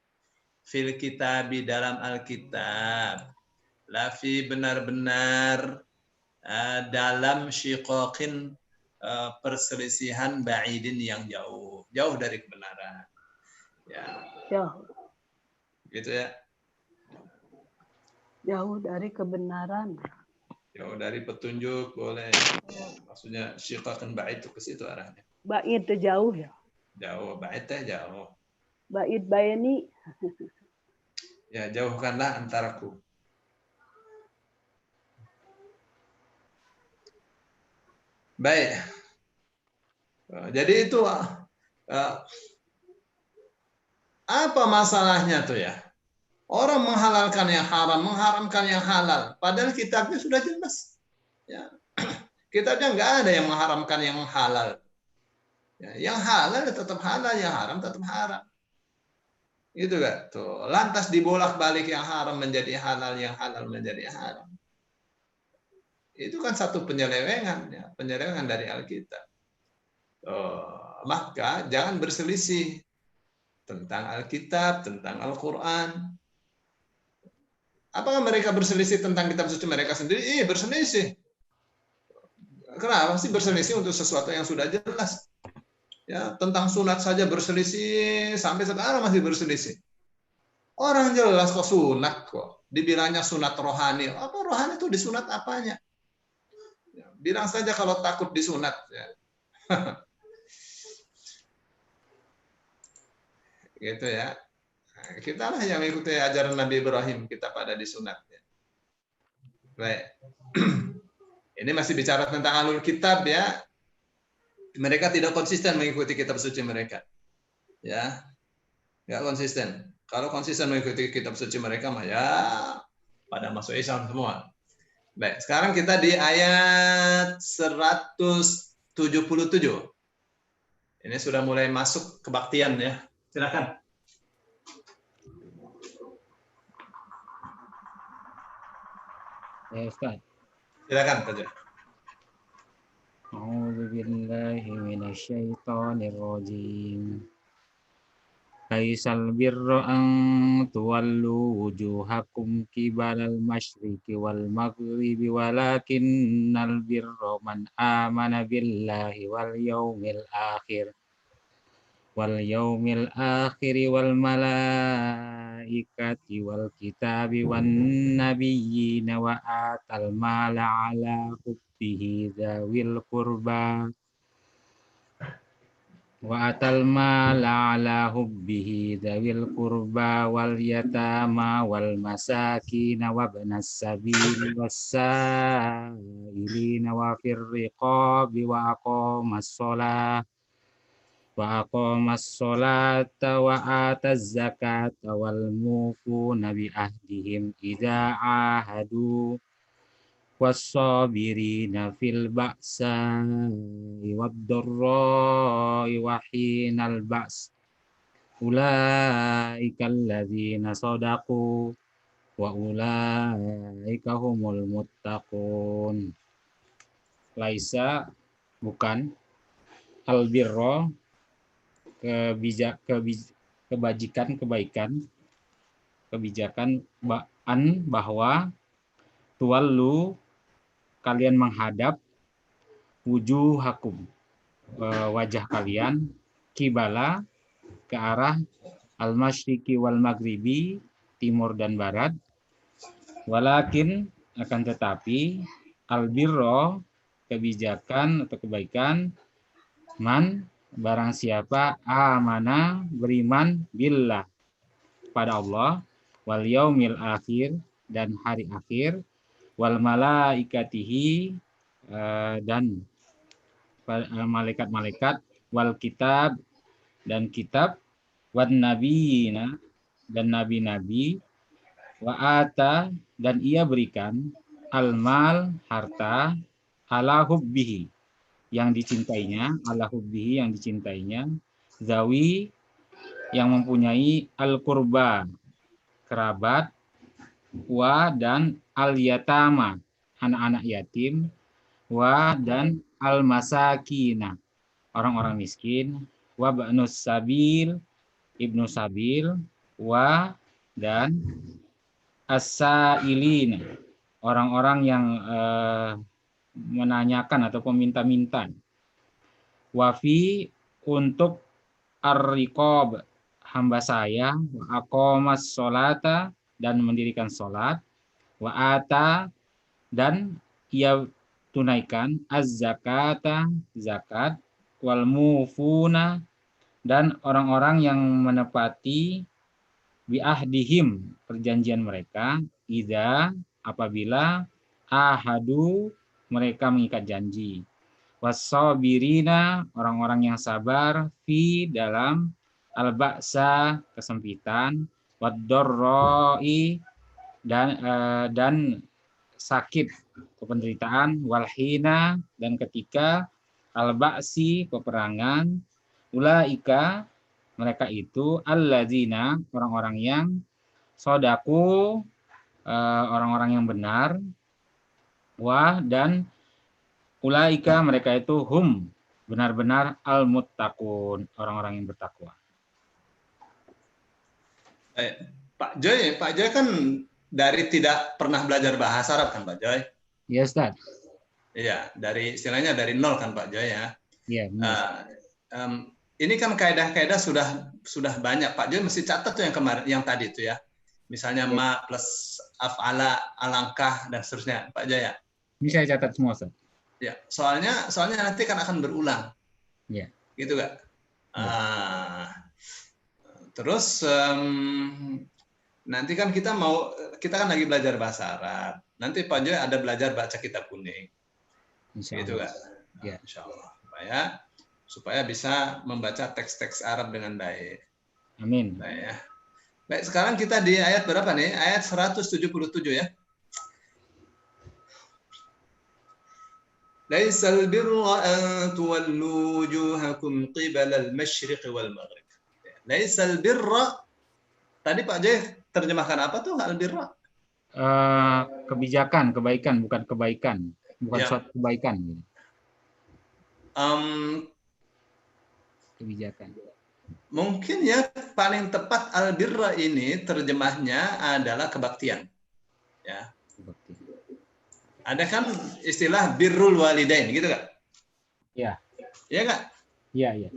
fil kitabi dalam Alkitab lafi benar-benar dalam syiqaqin perselisihan ba'idin yang jauh dari kebenaran. Ya. Jauh. Gitu ya. Jauh dari kebenaran. Jauh dari petunjuk boleh. Maksudnya syiqaqin ba'id itu ke situ arahnya. Ba'id itu jauh ya. Jauh, ba'id teh jauh. Ba'id bayani. Ya, jauhkanlah antaraku. Baik. Jadi itu apa masalahnya tuh ya? Orang menghalalkan yang haram, mengharamkan yang halal. Padahal kitabnya sudah jelas. Ya. Kitabnya nggak ada yang mengharamkan yang halal. Ya, yang halal tetap halal, yang haram tetap haram. Gitu kan? Tuh. Lantas dibolak-balik yang haram menjadi halal, yang halal menjadi haram. Itu kan satu penyelewengan, ya, penyelewengan dari Alkitab. Maka jangan berselisih tentang Alkitab, tentang Al-Quran. Apakah mereka berselisih tentang kitab suci mereka sendiri? Iya, berselisih. Kenapa sih berselisih untuk sesuatu yang sudah jelas? Ya, tentang sunat saja berselisih, sampai sekarang masih berselisih. Orang jelas kok sunat kok. Dibilangnya sunat rohani. Apa rohani itu disunat apanya? Bilang saja kalau takut disunat. Ya. Gitu ya. Nah, kita lah yang mengikuti ajaran Nabi Ibrahim, kita pada disunat. Ya. Baik. Ini masih bicara tentang alul kitab ya. Mereka tidak konsisten mengikuti kitab suci mereka. Ya. Nggak konsisten. Kalau konsisten mengikuti kitab suci mereka mah ya pada masuk Islam semua. Baik, sekarang kita di ayat 177. Ini sudah mulai masuk kebaktian ya. Silakan. Ya, Ustaz. Silakan saja. A'udzu billahi minasyaitonir rajim. Laisal birra an tuwallu wujuhakum qibalal masyriqi wal maghribi walakinnal birra man amana billahi wal yaumil akhir wal malaikati wal kitabi wan nabiyyin wa atal mala ala hubbihi dzawil qurba dzawil qurba wal yatama wal masakin wa ibnas sabil was-sa'ilina wa fir riqabi wa aqamas sholata wa ataz zakata wal mufuna bi ahdihim idza ahadu was-sabirina fil ba'sa'i wad-dharra'i wa hinal ba's ulaikal ladzina shadaqu wa ulaika humul muttaqun. Laisa bukan albirra kebajikan kebijakan bahwa tuwallu kalian menghadap wujuhakum wajah kalian kibala ke arah al-masyriqi wal maghribi timur dan barat, walakin akan tetapi albirra kebijakan atau kebaikan man barang siapa amana beriman billah pada Allah wal yaumil akhir dan hari akhir wal malaikatihi dan malaikat-malaikat wal kitab dan kitab wan nabiyina dan nabi-nabi wa ata dan ia berikan almal harta ala hubbihi yang dicintainya, ala hubbihi yang dicintainya, zawi yang mempunyai al-qurba kerabat, wa dan al-yatama anak-anak yatim, wa dan al-masakina orang-orang miskin, wa ba'nus sabil ibnu sabil, wa dan as-sa'ilina orang-orang yang menanyakan atau meminta-minta, wafi untuk ar-riqab hamba saya, wa aqamas sholata dan mendirikan sholat, wa ata dan ia tunaikan az-zakata zakat, wal mufuna dan orang-orang yang menepati bi ahdihim perjanjian mereka, idza apabila ahadu mereka mengikat janji, was-sabirina orang-orang yang sabar fi dalam al-ba'sa kesempitan, wad-dharra'i dan sakit penderitaan, walhina dan ketika al-ba'si peperangan, ulaika mereka itu alladzina orang-orang yang sodaku orang-orang yang benar, wah dan ulaika mereka itu hum benar-benar al-muttaqun orang-orang yang bertakwa. Pak Joy kan dari tidak pernah belajar bahasa Arab kan Pak Joy? Iya Ustaz. Iya, dari istilahnya dari nol kan Pak Joy ya. Iya. Ini kan kaidah-kaidah sudah banyak Pak Joy mesti catat tuh yang kemarin yang tadi itu ya. Misalnya ma plus af'ala, alangkah dan seterusnya Pak Joy ya. Ini saya catat semua Ustaz. Ya, soalnya nanti kan akan berulang. Iya. Gitu gak? Terus nanti kan kita kan lagi belajar bahasa Arab. Nanti Pak Joy ada belajar baca kitab kuning. Gitu kan? Ya. Insya Allah. Supaya bisa membaca teks-teks Arab dengan baik. Amin. Baik, sekarang kita di ayat berapa nih? Ayat 177 ya. Laisal birra an tuwallu wujuhakum qibala al-masyriq wal maghrib. Laisal birra. Tadi Pak Joy terjemahkan apa tuh al-birra? Kebijakan, kebaikan, bukan kebaikan. Bukan suatu kebaikan. Um, Kebijakan. Mungkin ya paling tepat albirra ini terjemahnya adalah kebaktian. Ya. Berbakti. Ada kan istilah birrul walidain gitu kan? Iya. Iya nggak? Iya, iya.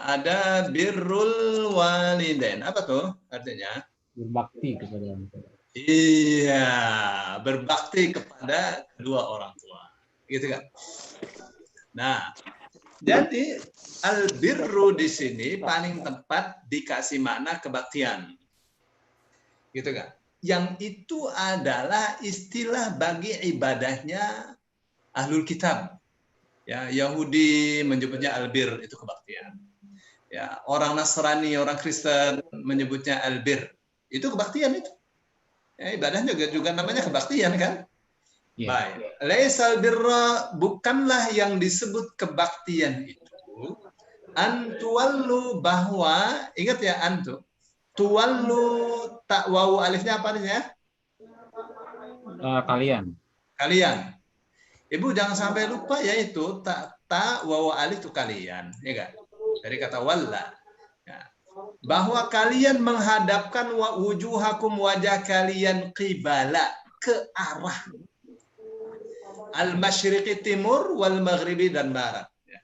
Ada birrul walidain. Apa tuh artinya? Berbakti kepada orang tua. Iya, berbakti kepada kedua orang tua. Gitu kan? Nah, jadi albirru di sini paling tepat dikasih makna kebaktian. Gitu kan? Yang itu adalah istilah bagi ibadahnya ahlul kitab. Ya, Yahudi menyebutnya albir, itu kebaktian. Ya, orang Nasrani, orang Kristen menyebutnya albir. Itu kebaktian itu. Ya, ibadahnya juga namanya kebaktian kan? Iya. Baik. Laisal birra, bukanlah yang disebut kebaktian itu antuallu, bahwa ingat ya antu. Tuwallu tak wawu alifnya apa artinya? Kalian. Kalian. Ibu jangan sampai lupa ya itu tak wawu alif itu kalian, ya kan? Dari kata walla. Ya. Bahwa kalian menghadapkan wujuhakum, wajah kalian qibala, ke arah al-masyriqi timur wal maghribi dan barat. Ya.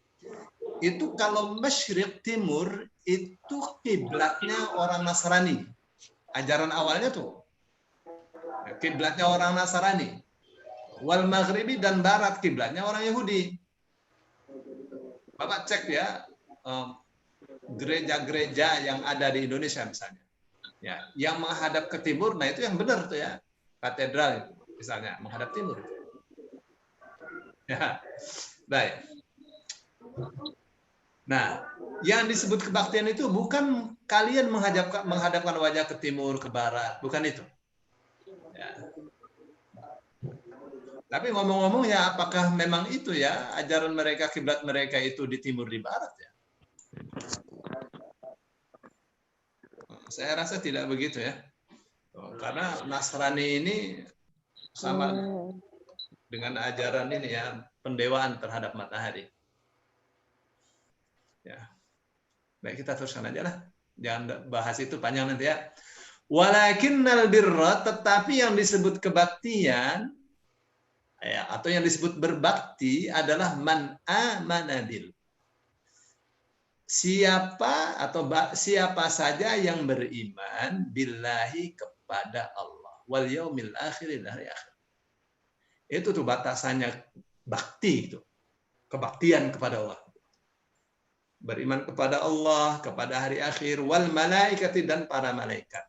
Itu kalau masyriq timur itu kiblatnya orang Nasrani. Ajaran awalnya tuh kiblatnya orang Nasrani. Wal maghribi dan barat kiblatnya orang Yahudi. Bapak cek ya gereja-gereja yang ada di Indonesia misalnya. Ya, yang menghadap ke timur, nah itu yang benar tuh ya. Katedral itu misalnya menghadap timur. Ya. Baik. Nah, yang disebut kebaktian itu bukan kalian menghadapkan wajah ke timur, ke barat, bukan itu. Ya. Tapi ngomong-ngomong ya, apakah memang itu ya ajaran mereka, kiblat mereka itu di timur, di barat ya? Saya rasa tidak begitu ya. Karena Nasrani ini sama dengan ajaran ini ya, pendewaan terhadap matahari. Ya. Baik, kita teruskan aja lah. Jangan bahas itu panjang nanti ya. Walakinnal birra, tetapi yang disebut kebaktian ya, atau yang disebut berbakti adalah man amana bil. Siapa saja yang beriman billahi, kepada Allah, wal yaumil akhir, hari akhir. Itu tuh batasannya bakti itu. Kebaktian kepada Allah. Beriman kepada Allah, kepada hari akhir, wal malaikati, dan para malaikat.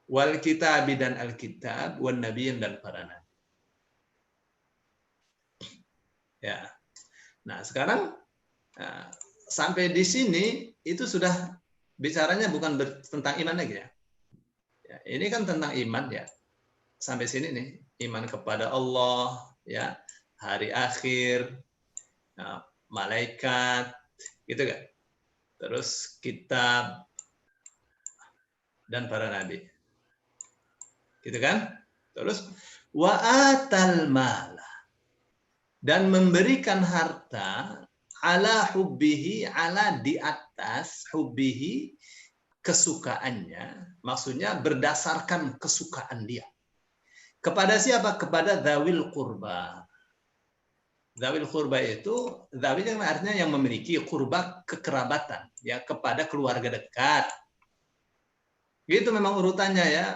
Wal kitabi, dan alkitab, wan nabiyyin, dan para nabi. Ya. Nah, sekarang sampai di sini itu sudah bicaranya bukan tentang iman lagi ya. Ya, ini kan tentang iman ya. Sampai sini nih, iman kepada Allah, ya, hari akhir, malaikat, gitu kan. Terus kitab dan para nabi. Gitu kan? Terus wa atal mala, dan memberikan harta, ala hubbihi, ala di atas hubbihi, kesukaannya, maksudnya berdasarkan kesukaan dia. Kepada siapa? Kepada dzawil qurba. Dzawil qurba itu, dzawil yang artinya yang memiliki qurba, kekerabatan, ya, kepada keluarga dekat. Gitu memang urutannya ya.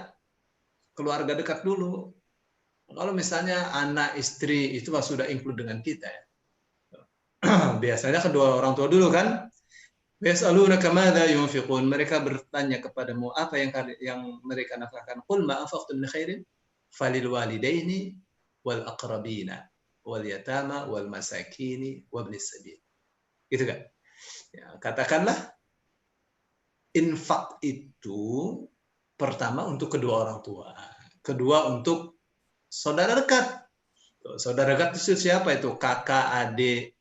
Keluarga dekat dulu. Kalau misalnya anak, istri itu sudah include dengan kita ya. Biasanya kedua orang tua dulu kan. Yas'alunaka madza yunfiqun. Mereka bertanya kepadamu apa yang mereka nafkahkan. Qul ma anfaqtum min khairin falil walidaini wal aqrabina wal yatama wal masakini wabnis sabil. Gitu kan? Ya, katakanlah infak itu pertama untuk kedua orang tua, kedua untuk saudara dekat. Saudara dekat itu siapa itu? Kakak, adik.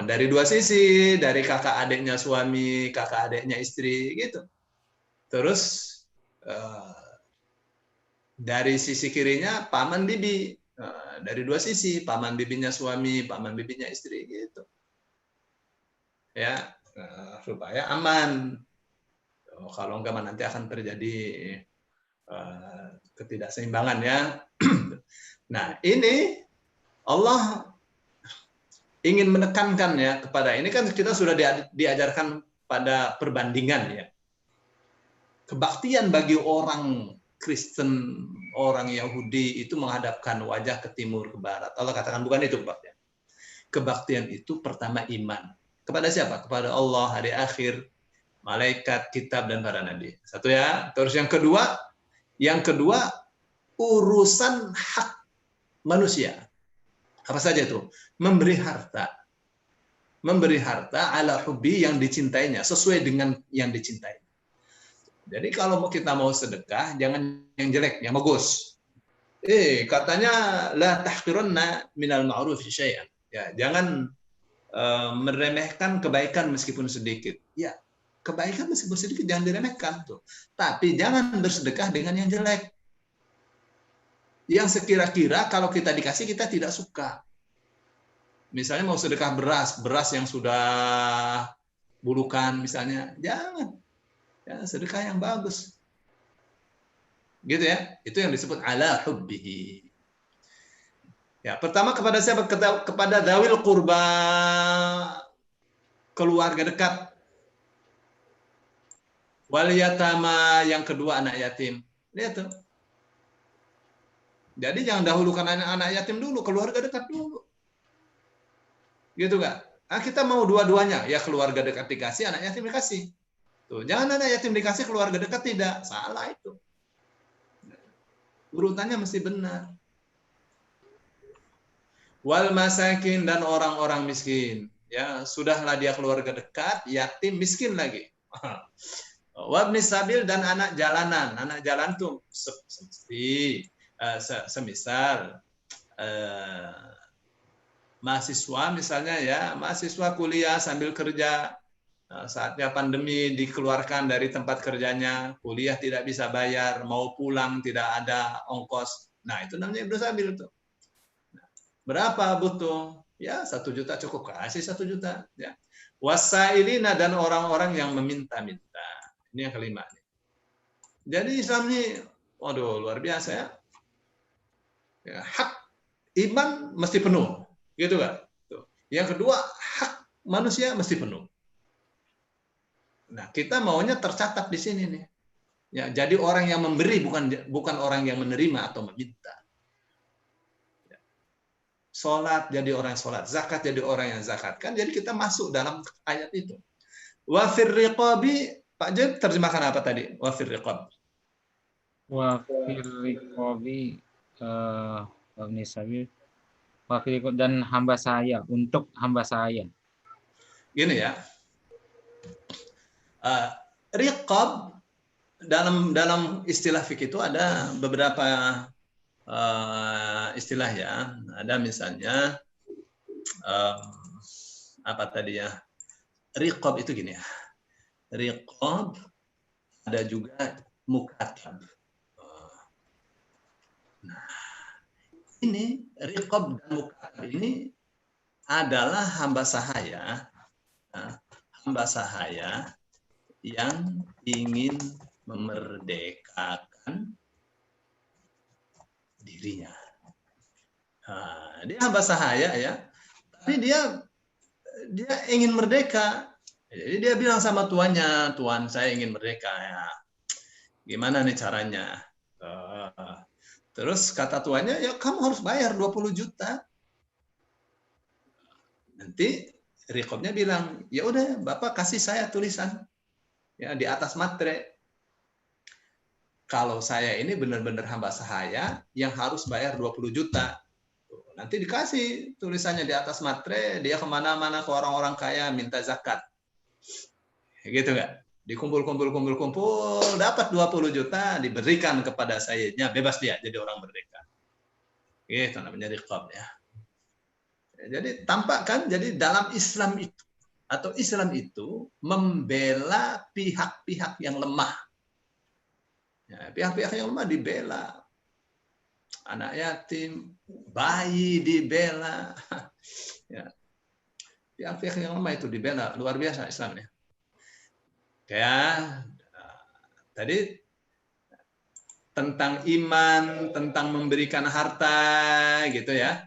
Dari dua sisi, dari kakak adiknya suami, kakak adiknya istri, gitu. Terus dari sisi kirinya paman bibi, dari dua sisi, paman bibinya suami, paman bibinya istri, gitu. Ya, supaya aman. Kalau enggak nanti akan terjadi ketidakseimbangan ya. Nah, ini Allah ingin menekankan ya kepada ini kan kita sudah diajarkan pada perbandingan ya. Kebaktian bagi orang Kristen, orang Yahudi itu menghadapkan wajah ke timur, ke barat. Allah katakan bukan itu kebaktian. Kebaktian itu pertama iman. Kepada siapa? Kepada Allah, hari akhir, malaikat, kitab, dan para nabi. Satu ya. Terus yang kedua urusan hak manusia. Apa saja itu? Memberi harta. Memberi harta ala hubbi yang dicintainya, sesuai dengan yang dicintai. Jadi kalau kita mau sedekah, jangan yang jelek, yang bagus. Katanya la tahqirunna minal ma'ruf syai'an. Ya, jangan meremehkan kebaikan meskipun sedikit. Ya, kebaikan meskipun sedikit jangan diremehkan tuh. Tapi jangan bersedekah dengan yang jelek. Yang sekira-kira kalau kita dikasih kita tidak suka. Misalnya mau sedekah beras yang sudah bulukan misalnya, jangan. Ya, sedekah yang bagus. Gitu ya. Itu yang disebut ala hubbihi. Ya, pertama kepada siapa? Kepada dawil qurba, keluarga dekat. Wal yatama, yang kedua anak yatim. Lihat tuh. Jadi jangan dahulukan anak yatim dulu, keluarga dekat dulu. Gitu kan? Nah, kita mau dua-duanya, ya keluarga dekat dikasih, anak yatim dikasih. Tuh, jangan anak yatim dikasih, keluarga dekat tidak. Salah itu. Urutannya mesti benar. Wal masakin, dan orang-orang miskin. Ya, sudahlah dia keluarga dekat, yatim, miskin lagi. Wabni sabil, dan anak jalanan. Anak jalan tuh semisal mahasiswa misalnya ya, mahasiswa kuliah sambil kerja. Saatnya pandemi dikeluarkan dari tempat kerjanya, kuliah tidak bisa bayar, mau pulang tidak ada ongkos. Nah, itu namanya ibnu sabil tuh. Berapa butuh? Ya, 1 juta cukup, kasih 1 juta. Ya. Wasailina, dan orang-orang yang meminta-minta. Ini yang kelima. Jadi Islam ini, waduh, luar biasa ya. Ya, hak iman mesti penuh, gitu kan? Yang kedua, hak manusia mesti penuh. Nah, kita maunya tercatat di sini nih. Ya, jadi orang yang memberi, bukan orang yang menerima atau meminta. Ya. Sholat jadi orang yang sholat, zakat jadi orang yang zakat. Kan jadi kita masuk dalam ayat itu. Wa fir riqabi, Pak Jeb terjemahkan apa tadi? Wa fir riqab. Wa fir riqabi wabni sabil. Wa fir riqab, dan hamba saya, untuk hamba saya. Gini ya. Riqab dalam istilah fikih itu ada beberapa istilah ya. Ada misalnya apa tadi ya? Riqab itu gini ya. Riqab ada juga mukatab. Nah, ini riqab dan mukatab ini adalah hamba sahaya. Hamba sahaya yang ingin memerdekakan dirinya. Nah, dia hamba sahaya ya, tapi dia ingin merdeka. Jadi dia bilang sama tuannya, Tuan saya ingin merdeka ya. Gimana nih caranya? Terus kata tuannya, ya kamu harus bayar 20 juta. Nanti riqabnya bilang, ya udah Bapak kasih saya tulisan. Ya, di atas matre, kalau saya ini benar-benar hamba sahaya yang harus bayar 20 juta. Nanti dikasih tulisannya di atas matre, dia kemana-mana ke orang-orang kaya minta zakat. Gitu nggak? Dikumpul, dapat 20 juta, diberikan kepada sayidnya, bebas dia jadi orang merdeka. Gitu namanya riqab ya. Jadi tampak kan, jadi dalam Islam itu, atau Islam itu membela pihak-pihak yang lemah. Ya, pihak-pihak yang lemah dibela. Anak yatim, bayi dibela. Ya. Di Al-Fiqh yang lama itu dibela luar biasa Islamnya. Ya, tadi tentang iman, tentang memberikan harta, gitu ya.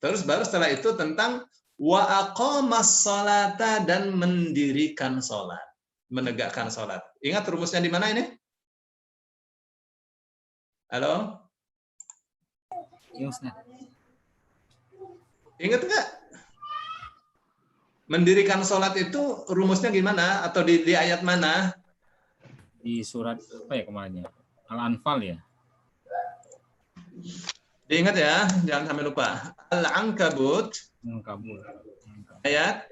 Terus baru setelah itu tentang wa aqamas sholata dan mendirikan sholat, menegakkan sholat. Ingat rumusnya di mana ini? Halo? Iya, Ustaz. Ingat nggak? Mendirikan sholat itu rumusnya gimana? Atau di ayat mana? Di surat apa ya kemarin ya? Al-Anfal ya. Diingat ya, jangan sampai lupa. Al-Ankabut Kabul. ayat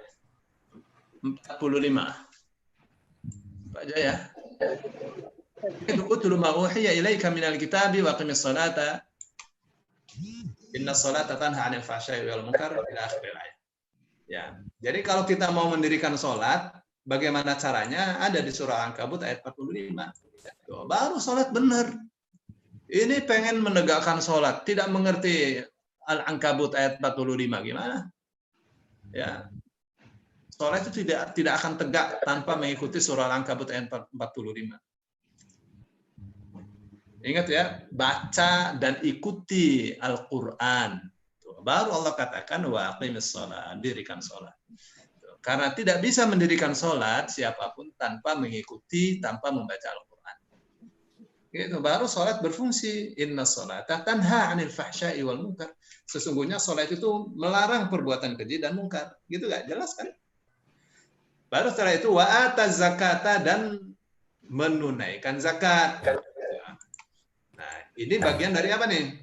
45. Baca ya. Utlu ma uhiya ilaika minal kitabi wa aqimis salata. Inna salata tanha 'anil fahsya'i wal munkar ila akhir ayat. Ya. Jadi kalau kita mau mendirikan salat, bagaimana caranya? Ada di surah Al-Ankabut ayat 45. Tuh, baru salat benar. Ini pengen menegakkan salat, tidak mengerti Al-Ankabut ayat 45 gimana? Ya. Salat itu tidak akan tegak tanpa mengikuti surah Al-Ankabut ayat 45. Ingat ya, baca dan ikuti Al-Quran. Baru Allah katakan wa aqimis shalah, dirikan sholat. Karena tidak bisa mendirikan sholat siapapun tanpa mengikuti, tanpa membaca Al-Quran. Gitu, baru sholat berfungsi. Inna sholata tanha 'anil fahsya'i wal munkar. Sesungguhnya sholat itu melarang perbuatan keji dan mungkar. Gitu nggak? Jelas kan? Baru setelah itu wa ataz zakata dan menunaikan zakat. Nah, ini bagian dari apa nih?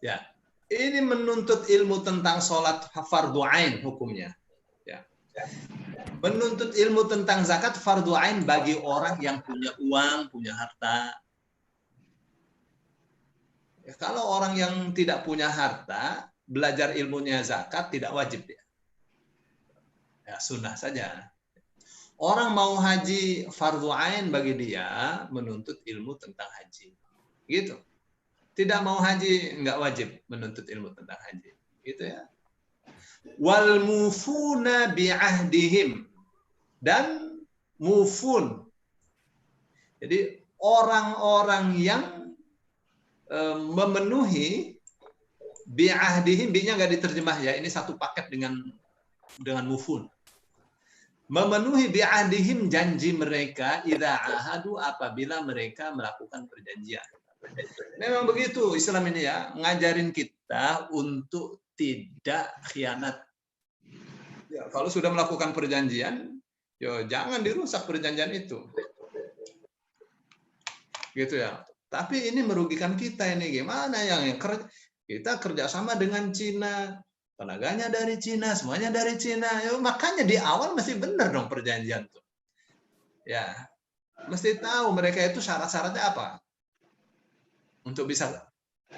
Ya, ini menuntut ilmu tentang sholat fardu ain hukumnya. Ya. Menuntut ilmu tentang zakat fardu ain bagi orang yang punya uang, punya harta. Ya, kalau orang yang tidak punya harta, belajar ilmunya zakat tidak wajib dia. Ya, sunnah saja. Orang mau haji fardu ain bagi dia menuntut ilmu tentang haji. Gitu. Tidak mau haji enggak wajib menuntut ilmu tentang haji. Gitu ya. Wal mufuna bi'ahdihim dan mufun. Jadi orang-orang yang memenuhi bi'ahdihim, bi-nya enggak diterjemah ya. Ini satu paket dengan mufun. Memenuhi bi'ahdihim janji mereka idza ahadu apabila mereka melakukan perjanjian. Memang begitu Islam ini ya, ngajarin kita untuk tidak khianat. Ya, kalau sudah melakukan perjanjian, yo jangan dirusak perjanjian itu. Gitu ya. Tapi ini merugikan kita ini gimana yang kita kerjasama dengan Cina. Tenaganya dari Cina, semuanya dari Cina. Ya, makanya di awal mesti benar dong perjanjian tuh. Ya, mesti tahu mereka itu syarat-syaratnya apa untuk bisa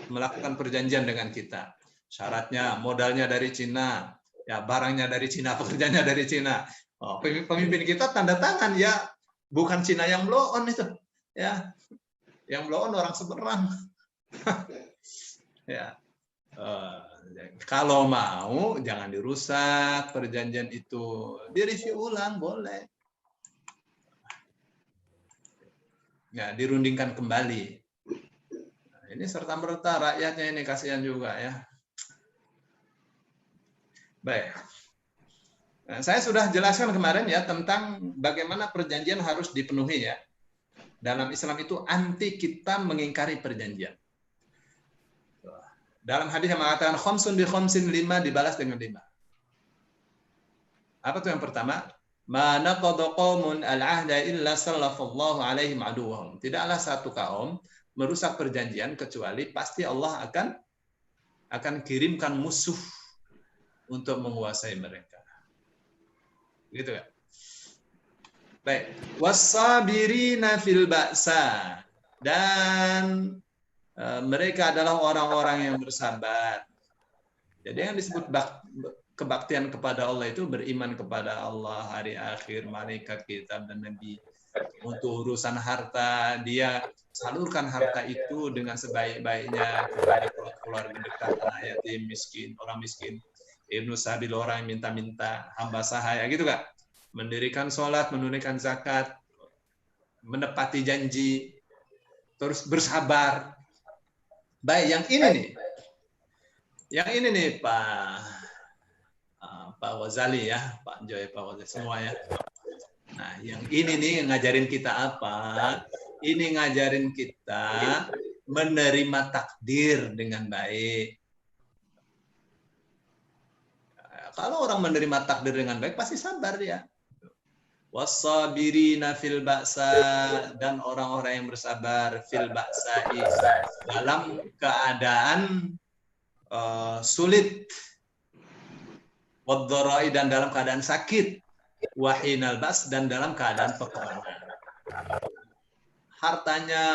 melakukan perjanjian dengan kita. Syaratnya modalnya dari Cina, ya barangnya dari Cina, pekerjaannya dari Cina. Oh, pemimpin kita tanda tangan ya, bukan Cina yang blow on itu, ya, yang blow on orang seberang. Ya. Kalau mau jangan dirusak perjanjian itu, direview ulang boleh. Ya, dirundingkan kembali. Nah, ini serta merta rakyatnya ini kasihan juga ya. Baik. Nah, saya sudah jelaskan kemarin ya tentang bagaimana perjanjian harus dipenuhi ya. Dalam Islam itu anti kita mengingkari perjanjian. Dalam hadis yang mengatakan khamsun bi khamsin, 5 dibalas dengan 5. Apa tuh yang pertama? Ma naqada qaumun al-ahda illa sallallahu alaihim aduwwahum. Tidaklah satu kaum merusak perjanjian kecuali pasti Allah akan kirimkan musuh untuk menguasai mereka. Gitu ya. Baik, was-sabirina fil ba'sa, dan mereka adalah orang-orang yang bersabar. Jadi yang disebut kebaktian kepada Allah itu beriman kepada Allah, hari akhir, malaikat, kitab, dan nabi. Untuk urusan harta, dia salurkan harta itu dengan sebaik-baiknya kepada keluarga dekat, anak yatim, miskin, orang miskin. Ibnu Sabil orang yang minta-minta, hamba sahaya gitu kan. Mendirikan sholat, menunaikan zakat, menepati janji, terus bersabar. Baik, yang ini nih. Yang ini nih Pak Wazali ya, Pak Joy, Pak Wazali semua ya. Nah, yang ini nih ngajarin kita apa? Ini ngajarin kita menerima takdir dengan baik. Kalau orang menerima takdir dengan baik pasti sabar dia. Wassabirina fil ba'sa, dan orang-orang yang bersabar fil ba'sa dalam keadaan sulit, wadharai, dan dalam keadaan sakit, wahinal ba's, dan dalam keadaan peperangan. Hartanya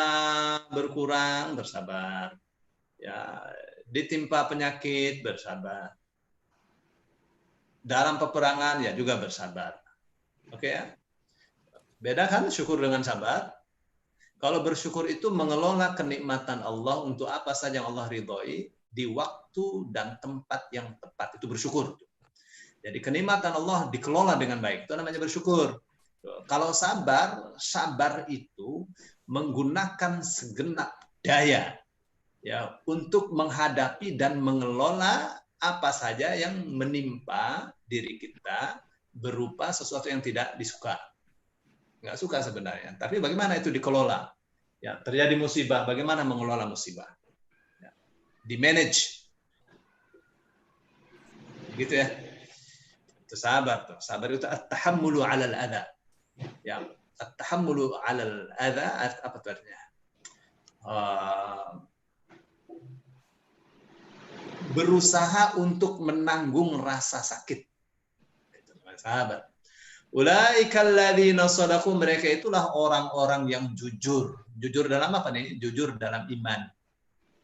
berkurang, bersabar. Ya, ditimpa penyakit, bersabar. Dalam peperangan ya juga bersabar. Oke ya. Beda kan syukur dengan sabar? Kalau bersyukur itu mengelola kenikmatan Allah untuk apa saja yang Allah ridhoi di waktu dan tempat yang tepat, itu bersyukur. Jadi kenikmatan Allah dikelola dengan baik, itu namanya bersyukur. Kalau sabar, sabar itu menggunakan segenap daya ya untuk menghadapi dan mengelola apa saja yang menimpa diri kita berupa sesuatu yang tidak disuka. Nggak suka sebenarnya, tapi bagaimana itu dikelola? Ya, terjadi musibah, bagaimana mengelola musibah? Ya, di-manage. Gitu ya. Itu sabar tuh. Sabar itu at-tahammulu 'alal adza. Ya, at-tahammulu 'alal adza apa itu artinya? Berusaha untuk menanggung rasa sakit. Itu sahabat. Ulaikal ladzina shadaqu, mereka itulah orang-orang yang jujur. Jujur dalam apa nih? Jujur dalam iman.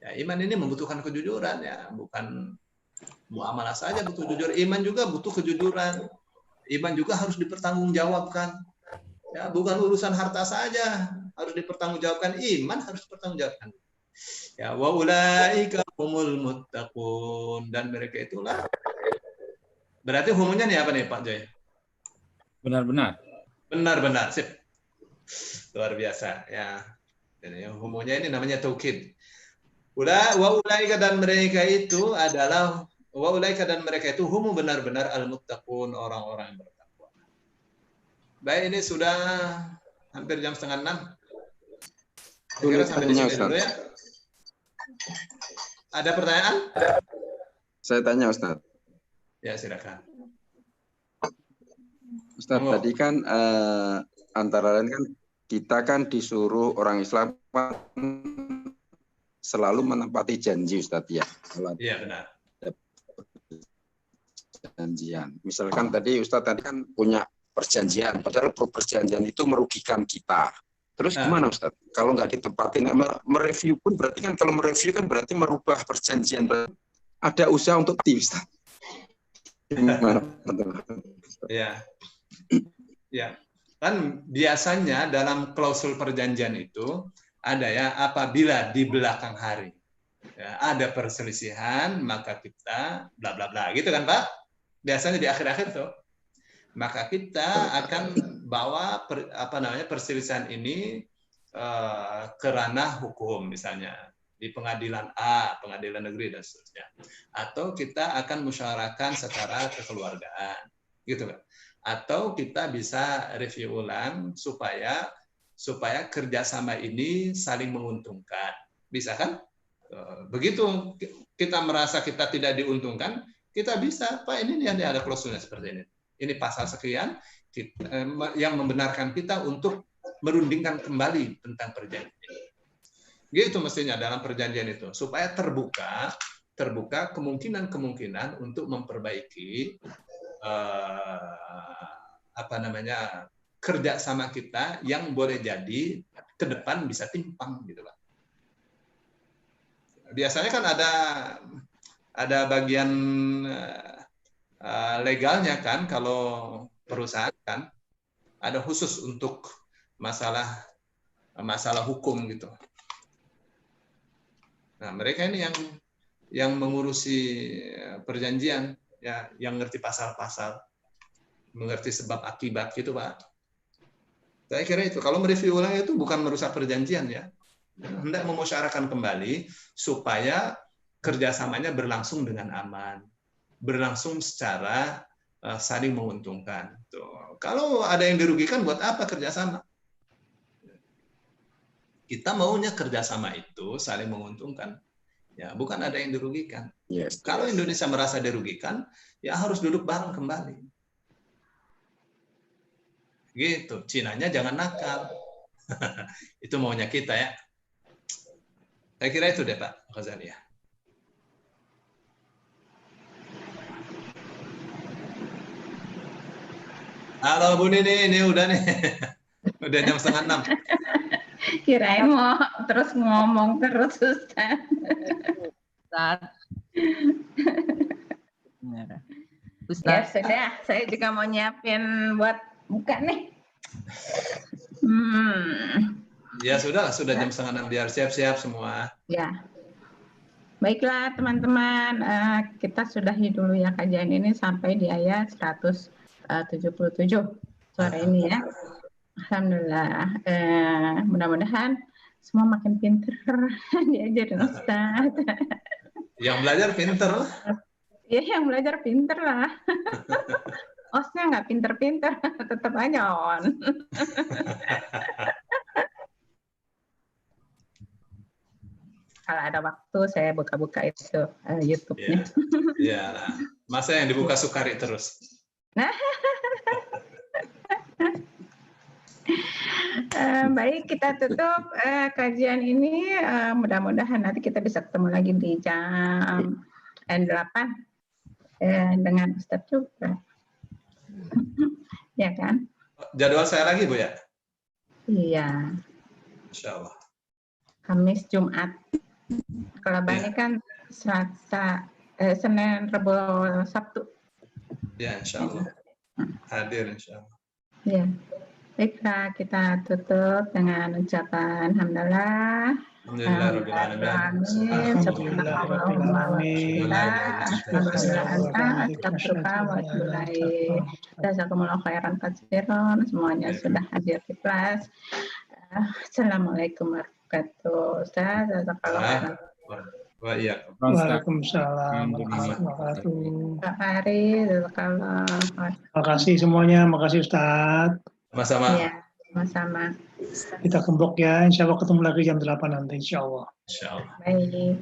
Ya, iman ini membutuhkan kejujuran ya, bukan muamalah saja butuh jujur. Iman juga butuh kejujuran. Iman juga harus dipertanggungjawabkan. Ya, bukan urusan harta saja harus dipertanggungjawabkan, iman harus dipertanggungjawabkan. Ya, wa ulaika humul muttaqun, dan mereka itulah. Berarti humumnya nih apa nih Pak Joy? Benar-benar. Benar-benar, sip. Luar biasa ya. Dan yang humumnya ini namanya taukid. Wa ulaika, dan mereka itu adalah, wa ulaika, dan mereka itu humu, benar-benar al-muttaqun, orang-orang yang bertakwa. Baik, ini sudah hampir jam 5:30. Kira sampai di sini dulu ya. Ada pertanyaan? Saya tanya Ustaz. Ya, silakan. Ustaz, tadi kan antara lain kan kita kan disuruh orang Islam selalu menepati janji, Ustaz ya. Iya, benar. Perjanjian. Misalkan tadi Ustaz tadi kan punya perjanjian, padahal perjanjian itu merugikan kita. Terus gimana Ustaz? Kalau nggak ditepatin, mereview pun berarti kan, kalau mereview kan berarti merubah perjanjian. Ada usaha untuk Ustaz. Ya. Ya. Kan biasanya dalam klausul perjanjian itu ada ya, apabila di belakang hari ya, ada perselisihan, maka kita bla bla bla gitu kan Pak? Biasanya di akhir-akhir tuh. Maka kita akan bawa perselisihan ini ke ranah hukum, misalnya di pengadilan A, pengadilan negeri dan seterusnya. Atau kita akan musyawarahkan secara kekeluargaan, gitu kan? Atau kita bisa review ulang supaya kerjasama ini saling menguntungkan, bisa kan? Begitu kita merasa kita tidak diuntungkan, kita bisa, Pak, ini ada klausulnya seperti ini. Ini pasal sekian yang membenarkan kita untuk merundingkan kembali tentang perjanjian. Gitu mestinya dalam perjanjian itu, supaya terbuka kemungkinan untuk memperbaiki kerjasama kita yang boleh jadi ke depan bisa timpang gitu Pak. Biasanya kan ada bagian legalnya kan, kalau perusahaan kan ada khusus untuk masalah hukum gitu. Nah, mereka ini yang mengurusi perjanjian ya, yang ngerti pasal-pasal, mengerti sebab akibat gitu Pak. Saya kira itu. Kalau mereview ulang itu bukan merusak perjanjian ya, hendak memusyarakan kembali supaya kerjasamanya berlangsung dengan aman, berlangsung secara saling menguntungkan. Tuh. Kalau ada yang dirugikan, buat apa kerjasama? Kita maunya kerjasama itu saling menguntungkan, ya bukan ada yang dirugikan. Yes. Kalau Indonesia merasa dirugikan, ya harus duduk bareng kembali. Gitu, Cinanya jangan nakal. Itu maunya kita ya. Saya kira itu deh Pak Ghazali ya. Halo Bu Nini, ini udah nih. Udah jam 5:30. Kirain mau terus ngomong terus Ustaz. Ya sudah, saya juga mau nyiapin buat buka nih. Ya sudah jam 5:30, biar siap-siap semua. Ya. Baiklah teman-teman, kita sudahi dulu ya kajian ini sampai di ayat 177 sore ini ya. Alhamdulillah. Mudah-mudahan semua makin pinter diajarin Ustaz. Yang belajar pinter. Ya, yang belajar pinter lah. Osnya nggak pinter-pinter, tetap aja on. Kalau ada waktu saya buka-buka itu YouTube-nya. Iya, nah. Masa yang dibuka Sukari terus. Baik, kita tutup kajian ini. Mudah-mudahan nanti kita bisa ketemu lagi di jam 8 dengan Ustadz juga. Ya kan? Jadwal saya lagi Bu ya? Iya. Insya Allah. Kamis, Jumat. Kalau Bani kan Selasa, Senin, Rabu, Sabtu. Ya, Insya Allah. Hadir Insya Allah. Ya. Baiklah, kita tutup dengan ucapan Alhamdulillah. Semuanya sudah hadir di kelas. Assalamualaikum warahmatullahi wabarakatuh. Waalaikumsalam warahmatullahi wabarakatuh. Pak Hari, Terima kasih semuanya, makasih Ustadz. Sama-sama. Ya, sama-sama. Kita gembok ya, insya Allah ketemu lagi jam 8 nanti, insya Allah. Insya Allah. Baik.